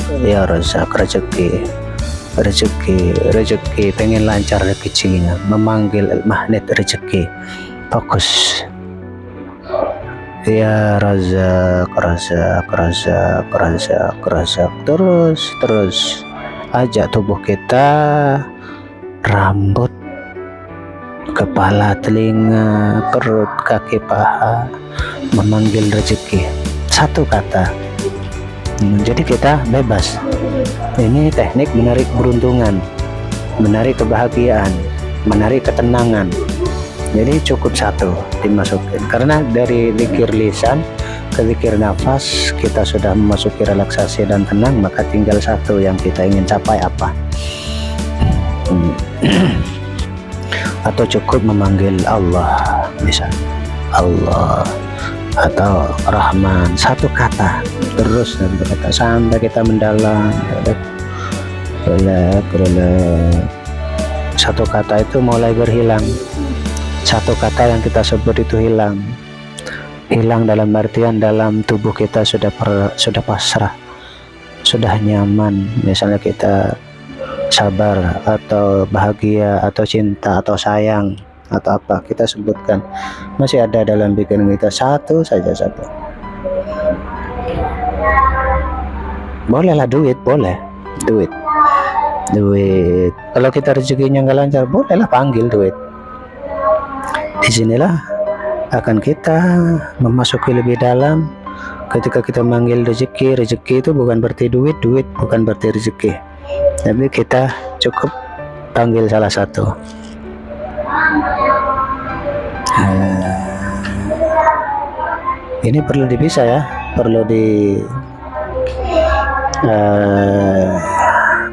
rezeki, pengen lancar rezekinya, memanggil magnet rezeki, fokus ya Razak, terus ajak tubuh kita, rambut, kepala, telinga, perut, kaki, paha, memanggil rezeki. Satu kata. Jadi kita bebas. Ini teknik menarik keberuntungan, menarik kebahagiaan, menarik ketenangan. Jadi cukup satu dimasukin. Karena dari zikir lisan ke zikir nafas kita sudah memasuki relaksasi dan tenang, maka tinggal satu yang kita ingin capai apa. Atau cukup memanggil Allah, misalnya Allah atau Rahman, satu kata terus dan berkata sampai kita mendalam. Relax. Satu kata itu mulai berhilang. Satu kata yang kita sebut itu hilang dalam artian dalam tubuh kita sudah pasrah, sudah nyaman. Misalnya kita sabar atau bahagia atau cinta atau sayang atau apa kita sebutkan, masih ada dalam pikiran kita satu saja. Bolehlah duit, boleh duit. Kalau kita rezekinya nggak lancar, bolehlah panggil duit. Disinilah akan kita memasuki lebih dalam. Ketika kita manggil rezeki itu bukan berarti duit bukan berarti rezeki, tapi kita cukup panggil salah satu. Ini perlu dipisah ya, perlu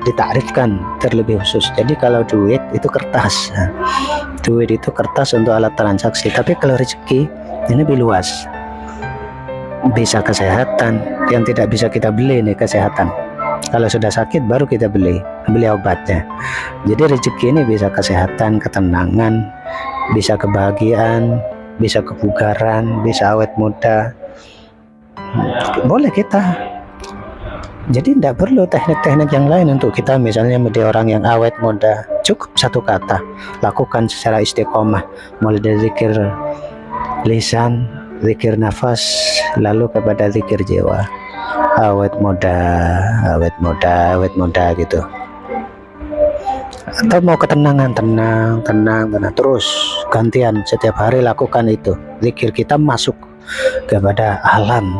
ditakrifkan terlebih khusus. Jadi kalau duit itu kertas, duit itu kertas untuk alat transaksi. Tapi kalau rezeki ini lebih luas, bisa kesehatan yang tidak bisa kita beli nih, kesehatan. Kalau sudah sakit baru kita beli obatnya. Jadi rezeki ini bisa kesehatan, ketenangan, bisa kebahagiaan, bisa kebugaran, bisa awet muda. Boleh kita. Jadi tidak perlu teknik-teknik yang lain untuk kita misalnya menjadi orang yang awet muda. Cukup satu kata, lakukan secara istiqomah, mulai dari zikir lisan, zikir nafas, lalu kepada zikir jiwa. Awet muda gitu. Atau mau ketenangan, tenang, terus gantian setiap hari lakukan itu. Zikir kita masuk kepada alam,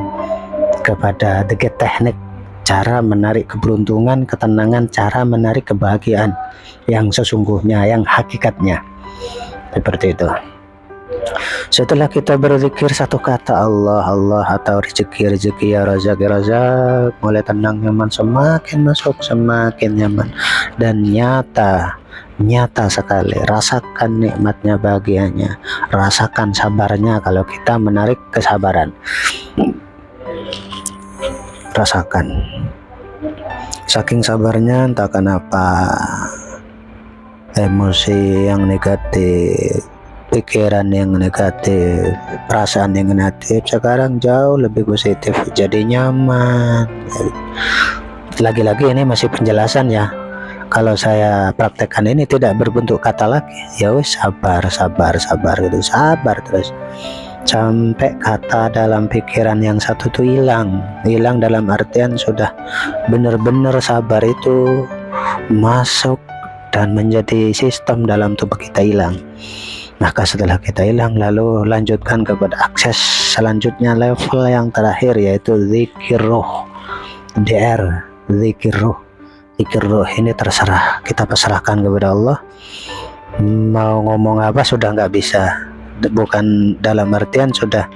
kepada teknik, cara menarik keberuntungan, ketenangan, cara menarik kebahagiaan yang sesungguhnya, yang hakikatnya. Seperti itu. Setelah kita berzikir satu kata Allah atau rezeki ya Razak, mulai tenang, nyaman, semakin masuk semakin nyaman dan nyata sekali. Rasakan nikmatnya, bahagianya, rasakan sabarnya. Kalau kita menarik kesabaran, rasakan. Saking sabarnya entah kenapa emosi yang negatif, pikiran yang negatif, perasaan yang negatif sekarang jauh lebih positif, jadi nyaman. Lagi-lagi ini masih penjelasan ya. Kalau saya praktekkan ini tidak berbentuk kata lagi, ya wis sabar gitu, sabar terus sampai kata dalam pikiran yang satu tuh hilang dalam artian sudah benar-benar sabar itu masuk dan menjadi sistem dalam tubuh kita hilang. Maka setelah kita hilang, lalu lanjutkan kepada akses selanjutnya, level yang terakhir, yaitu zikir roh. Zikir roh ini terserah, kita pasrahkan kepada Allah. Mau ngomong apa sudah nggak bisa, bukan dalam artian sudah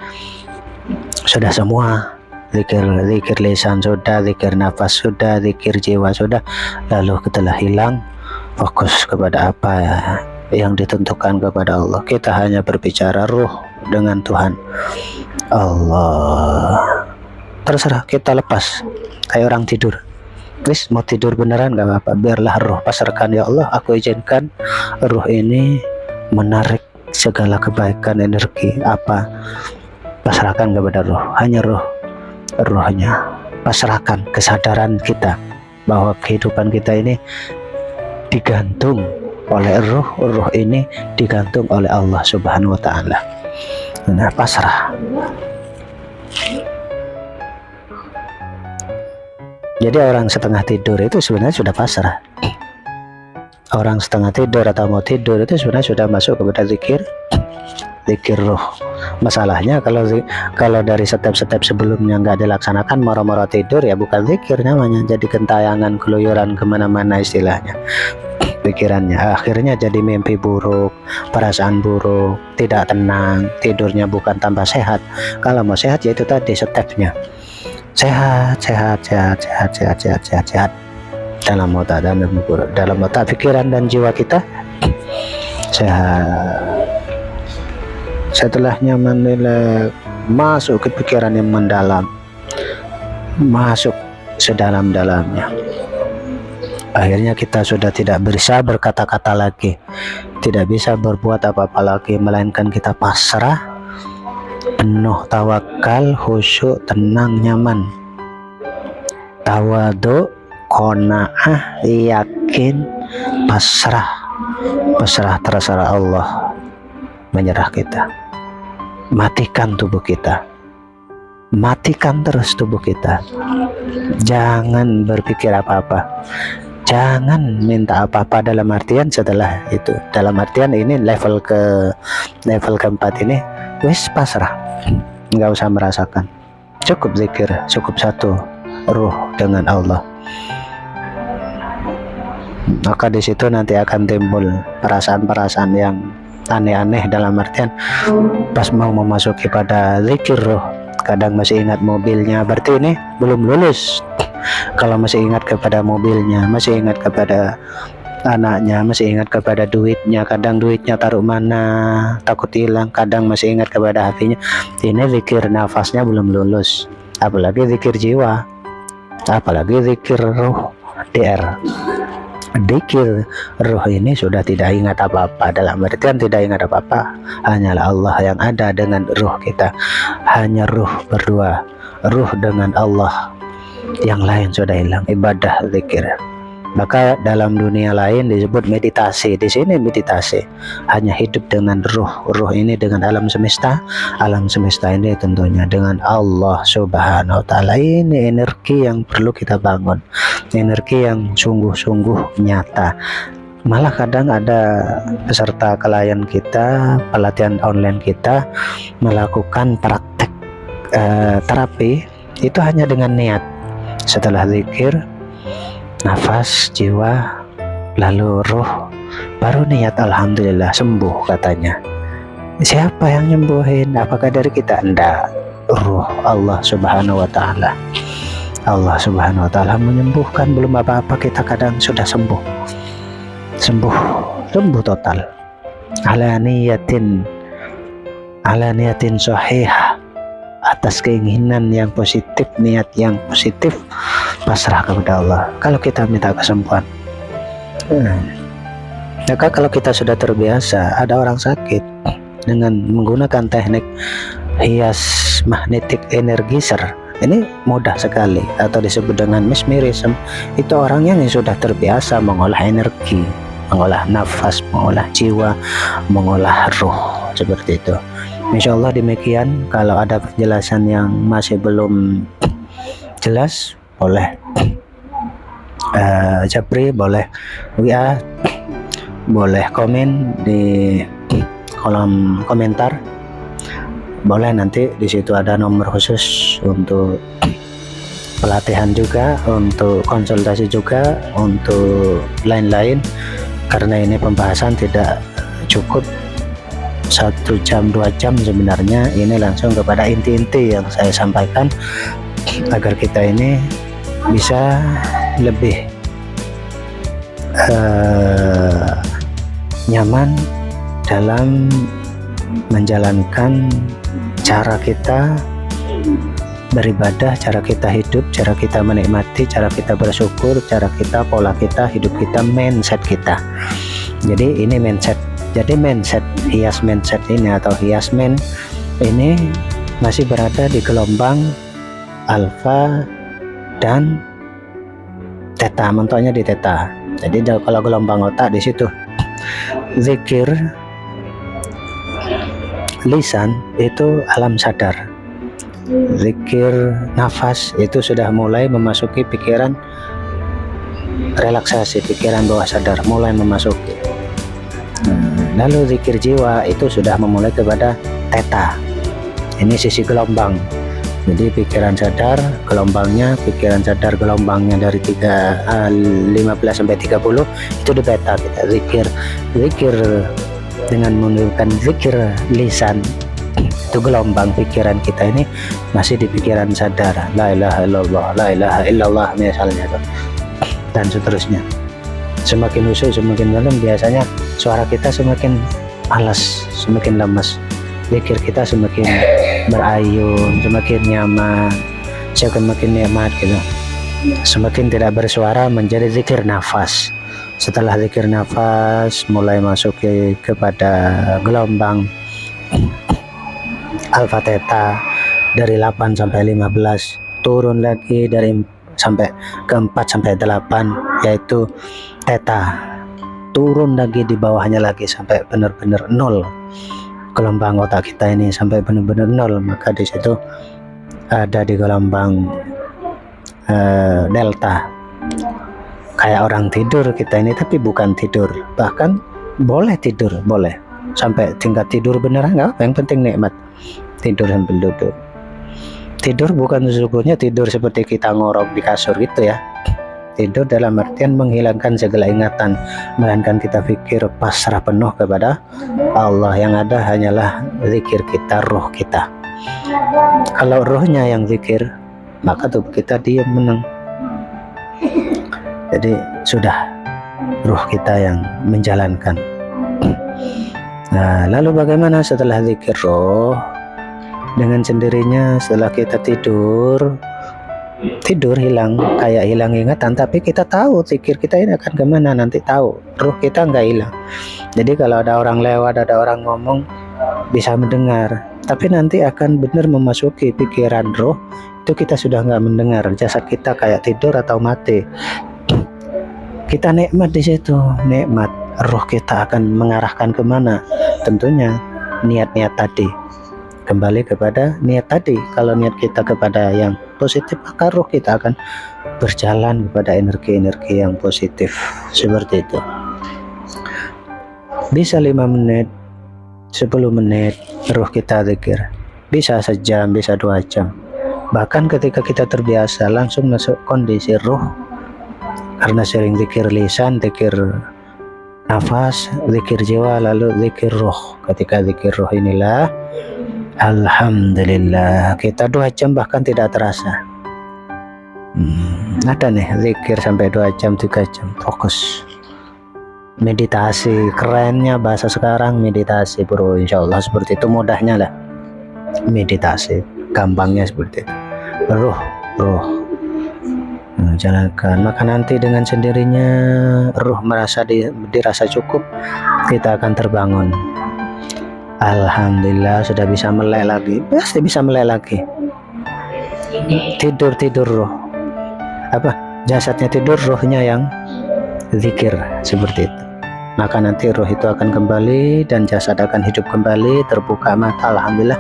semua. Zikir lisan sudah, zikir nafas sudah, zikir jiwa sudah. Lalu setelah hilang, fokus kepada apa yang ditentukan kepada Allah. Kita hanya berbicara ruh dengan Tuhan Allah. Terserah, kita lepas kayak orang tidur. Wis mau tidur beneran gak apa-apa, biarlah ruh pasarkan. Ya Allah, aku izinkan ruh ini menarik segala kebaikan, energi apa, pasrahkan kepada ruh. Hanya rohnya pasrahkan. Kesadaran kita bahwa kehidupan kita ini digantung oleh ruh ini digantung oleh Allah Subhanahu wa Ta'ala. Nah, pasrah. Jadi orang setengah tidur itu sebenarnya sudah pasrah. Orang setengah tidur atau mau tidur itu sebenarnya sudah masuk kepada zikir ruh. Masalahnya kalau dari step-step sebelumnya nggak dilaksanakan, moro-moro tidur, ya bukan zikir namanya, jadi gentayangan keluyuran kemana-mana istilahnya pikirannya. Akhirnya jadi mimpi buruk, perasaan buruk, tidak tenang, tidurnya bukan tambah sehat. Kalau mau sehat ya itu tadi stepnya, sehat dalam otak pikiran dan jiwa kita sehat. Setelahnya menilai masuk ke pikiran yang mendalam, masuk sedalam-dalamnya. Akhirnya kita sudah tidak bisa berkata-kata lagi, tidak bisa berbuat apa-apa lagi, melainkan kita pasrah, penuh tawakal, khusyuk, tenang, nyaman, tawadhu, qanaah, yakin, pasrah terserah Allah, menyerah kita. Matikan tubuh kita, matikan terus tubuh kita, jangan berpikir apa-apa, jangan minta apa-apa, dalam artian setelah itu, dalam artian ini level keempat ini wis pasrah, nggak usah merasakan, cukup zikir, cukup satu ruh dengan Allah. Maka di situ nanti akan timbul perasaan-perasaan yang aneh-aneh, dalam artian pas mau memasuki pada zikir ruh, kadang masih ingat mobilnya, berarti ini belum lulus. Kalau masih ingat kepada mobilnya, masih ingat kepada anaknya, masih ingat kepada duitnya, kadang duitnya taruh mana takut hilang, kadang masih ingat kepada hatinya, ini zikir nafasnya belum lulus, apalagi zikir jiwa, apalagi zikir ruh. Zikir ruh ini sudah tidak ingat apa-apa, dalam artian tidak ingat apa-apa, hanyalah Allah yang ada dengan ruh kita, hanya ruh berdua, ruh dengan Allah, yang lain sudah hilang. Ibadah zikir. Maka dalam dunia lain disebut meditasi, di sini meditasi hanya hidup dengan ruh ini dengan alam semesta ini tentunya dengan Allah Subhanahu wa Ta'ala. Ini energi yang perlu kita bangun, energi yang sungguh-sungguh nyata. Malah kadang ada peserta klien kita, pelatihan online kita melakukan praktek terapi itu hanya dengan niat, setelah zikir nafas, jiwa, lalu ruh, baru niat, alhamdulillah sembuh katanya. Siapa yang nyembuhin? Apakah dari kita? Enggak, ruh Allah Subhanahu wa Ta'ala. Allah Subhanahu wa Ta'ala menyembuhkan, belum apa-apa kita kadang sudah sembuh total. Ala niyatin sahihah, atas keinginan yang positif, niat yang positif, pasrah kepada Allah. Kalau kita minta kesembuhan, maka kalau kita sudah terbiasa, ada orang sakit dengan menggunakan teknik hias magnetic energizer, ini mudah sekali, atau disebut dengan mesmerism. Itu orangnya yang sudah terbiasa mengolah energi, mengolah nafas, mengolah jiwa, mengolah ruh, seperti itu. Insya Allah demikian. Kalau ada penjelasan yang masih belum jelas, boleh Japri, boleh WA, boleh komen di kolom komentar, boleh nanti di situ ada nomor khusus untuk pelatihan juga, untuk konsultasi juga, untuk lain-lain, karena ini pembahasan tidak cukup 1 jam 2 jam, sebenarnya ini langsung kepada inti-inti yang saya sampaikan agar kita ini bisa lebih nyaman dalam menjalankan cara kita beribadah, cara kita hidup, cara kita menikmati, cara kita bersyukur, cara kita, pola kita, hidup kita, mindset kita. Jadi ini mindset. Jadi mindset, hias mindset ini atau hias men ini masih berada di gelombang alfa dan theta, mentoknya di theta. Jadi kalau gelombang otak di situ, zikir lisan itu alam sadar, zikir nafas itu sudah mulai memasuki pikiran relaksasi, pikiran bawah sadar mulai memasuki. Lalu zikir jiwa itu sudah memulai kepada theta. Ini sisi gelombang. Jadi pikiran sadar gelombangnya, dari 15 sampai 30 itu di theta kita zikir dengan menunjukkan zikir lisan. Itu gelombang pikiran kita ini masih di pikiran sadar, la ilaha illallah, la ilaha illallah misalnya tuh. Dan seterusnya. Semakin khusyuk, semakin dalam, biasanya suara kita semakin malas, semakin lemas, zikir kita semakin berayun, semakin nyaman, semakin nikmat gitu. Semakin tidak bersuara menjadi zikir nafas. Setelah zikir nafas mulai masuk kepada gelombang alfa theta dari 8 sampai 15, turun lagi dari sampai ke 4 sampai 8 yaitu theta, turun lagi di bawahnya lagi sampai benar-benar nol. Gelombang otak kita ini sampai benar-benar nol, maka di situ ada di gelombang delta. Kayak orang tidur kita ini, tapi bukan tidur, bahkan boleh tidur, boleh sampai tingkat tidur beneran nggak apa, yang penting nikmat tidur sambil duduk. Tidur bukan sesungguhnya tidur seperti kita ngorok di kasur gitu ya. Tidur dalam artian menghilangkan segala ingatan, melainkan kita pikir pasrah penuh kepada Allah. Yang ada hanyalah zikir kita, roh kita. Kalau rohnya yang zikir, maka tubuh kita diam menang. Jadi sudah roh kita yang menjalankan. Nah, lalu bagaimana setelah zikir roh? Dengan sendirinya setelah kita tidur hilang, kayak hilang ingatan, tapi kita tahu zikir kita ini akan kemana, nanti tahu, roh kita nggak hilang. Jadi kalau ada orang lewat, ada orang ngomong, bisa mendengar, tapi nanti akan benar memasuki pikiran roh, itu kita sudah nggak mendengar, jasad kita kayak tidur atau mati. Kita nikmat di situ, nikmat, roh kita akan mengarahkan kemana? Tentunya niat-niat tadi. Kembali kepada niat tadi. Kalau niat kita kepada yang positif, maka roh kita akan berjalan kepada energi-energi yang positif. Seperti itu. Bisa 5 menit, 10 menit roh kita zikir. Bisa sejam, bisa 2 jam. Bahkan ketika kita terbiasa langsung masuk kondisi roh. Karena sering zikir lisan, zikir nafas, zikir jiwa, lalu zikir roh. Ketika zikir roh inilah alhamdulillah kita 2 jam bahkan tidak terasa. Ada nih zikir sampai 2 jam, 3 jam, fokus. Meditasi, kerennya bahasa sekarang meditasi bro, insya Allah seperti itu, mudahnya lah meditasi, gampangnya seperti itu. Roh jalankan, maka nanti dengan sendirinya roh merasa dirasa cukup, kita akan terbangun. Alhamdulillah sudah bisa melek lagi, pasti bisa melek lagi. Tidur roh, jasadnya tidur, rohnya yang zikir, seperti itu. Maka nanti roh itu akan kembali dan jasad akan hidup kembali, terbuka mata, alhamdulillah,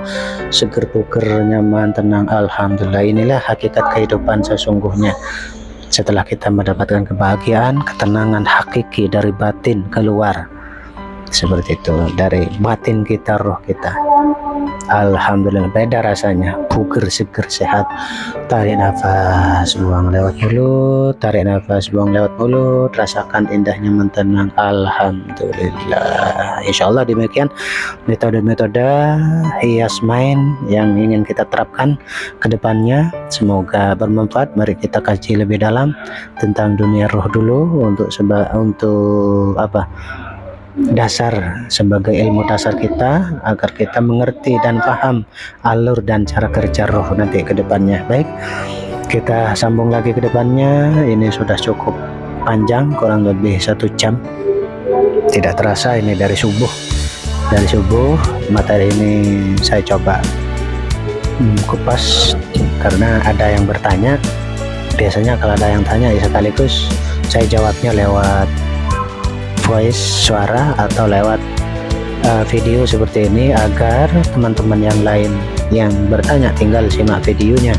seger buger, nyaman, tenang, alhamdulillah. Inilah hakikat kehidupan sesungguhnya. Setelah kita mendapatkan kebahagiaan, ketenangan hakiki dari batin keluar, seperti itu, dari batin kita, roh kita. Alhamdulillah, beda rasanya, buger, seger, sehat. Tarik nafas, buang lewat mulut, tarik nafas, buang lewat mulut, rasakan indahnya mentenang. Alhamdulillah. Insya Allah demikian metode-metode hias mind yang ingin kita terapkan ke depannya. Semoga bermanfaat. Mari kita kaji lebih dalam tentang dunia roh dulu untuk dasar, sebagai ilmu dasar kita, agar kita mengerti dan paham alur dan cara kerja roh nanti ke depannya. Baik, kita sambung lagi ke depannya. Ini sudah cukup panjang, kurang lebih 1 jam. Tidak terasa ini dari subuh materi ini saya coba kupas, karena ada yang bertanya. Biasanya kalau ada yang tanya ya sekaligus saya jawabnya lewat voice, suara, atau lewat video seperti ini, agar teman-teman yang lain yang bertanya tinggal simak videonya,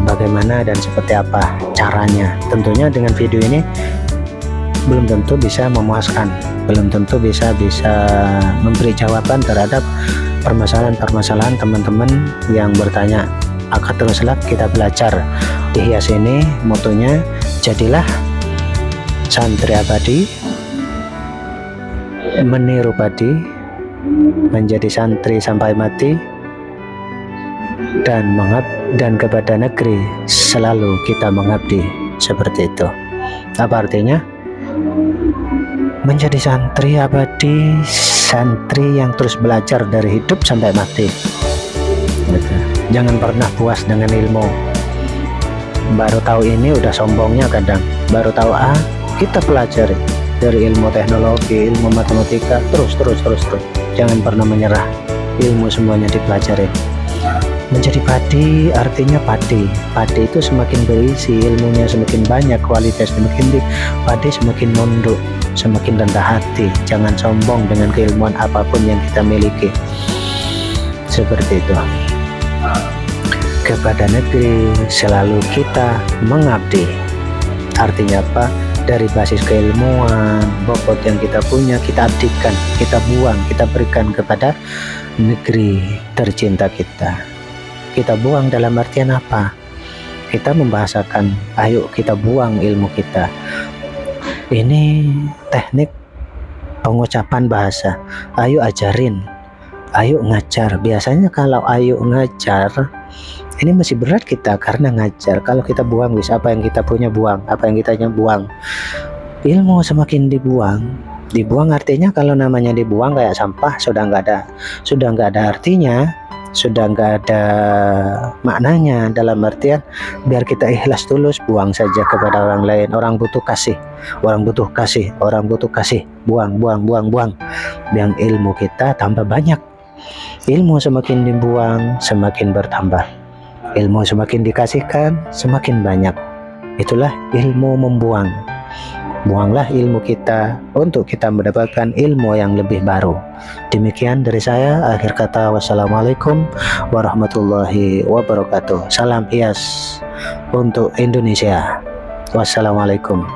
bagaimana dan seperti apa caranya. Tentunya dengan video ini belum tentu bisa memuaskan, belum tentu bisa memberi jawaban terhadap permasalahan-permasalahan teman-teman yang bertanya. Maka teruslah kita belajar di Hias ini. Motonya, jadilah santri abadi, meniru padi, menjadi santri sampai mati, dan kepada negeri selalu kita mengabdi. Seperti itu. Apa artinya? Menjadi santri abadi, santri yang terus belajar dari hidup sampai mati. Jangan pernah puas dengan ilmu. Baru tahu ini udah sombongnya kadang. Baru tahu kita pelajari dari ilmu teknologi, ilmu matematika, terus. Jangan pernah menyerah. Ilmu semuanya dipelajari. Menjadi padi artinya padi itu semakin berisi, ilmunya semakin banyak, kualitas semakin tinggi, padi semakin nunduk, semakin rendah hati. Jangan sombong dengan keilmuan apapun yang kita miliki. Seperti itu. Kepada negeri selalu kita mengabdi. Artinya apa? Dari basis keilmuan, bobot yang kita punya, kita abdikan, kita buang, kita berikan kepada negeri tercinta kita. Kita buang dalam artian apa? Kita membahasakan, ayo kita buang ilmu kita. Ini teknik pengucapan bahasa. Ayo ajarin, ayo ngajar. Biasanya kalau ayo ngajar, ini masih berat kita karena ngajar. Kalau kita buang, bisa apa yang kita punya buang, apa yang kita punya buang. Ilmu semakin dibuang artinya kalau namanya dibuang kayak sampah, sudah nggak ada artinya, sudah nggak ada maknanya. Dalam artian biar kita ikhlas tulus, buang saja kepada orang lain. Orang butuh kasih, buang. Biar ilmu kita tambah banyak. Ilmu semakin dibuang semakin bertambah, ilmu semakin dikasihkan semakin banyak. Itulah ilmu membuang. Buanglah ilmu kita untuk kita mendapatkan ilmu yang lebih baru. Demikian dari saya. Akhir kata, wassalamualaikum warahmatullahi wabarakatuh. Salam Hias untuk Indonesia. Wassalamualaikum.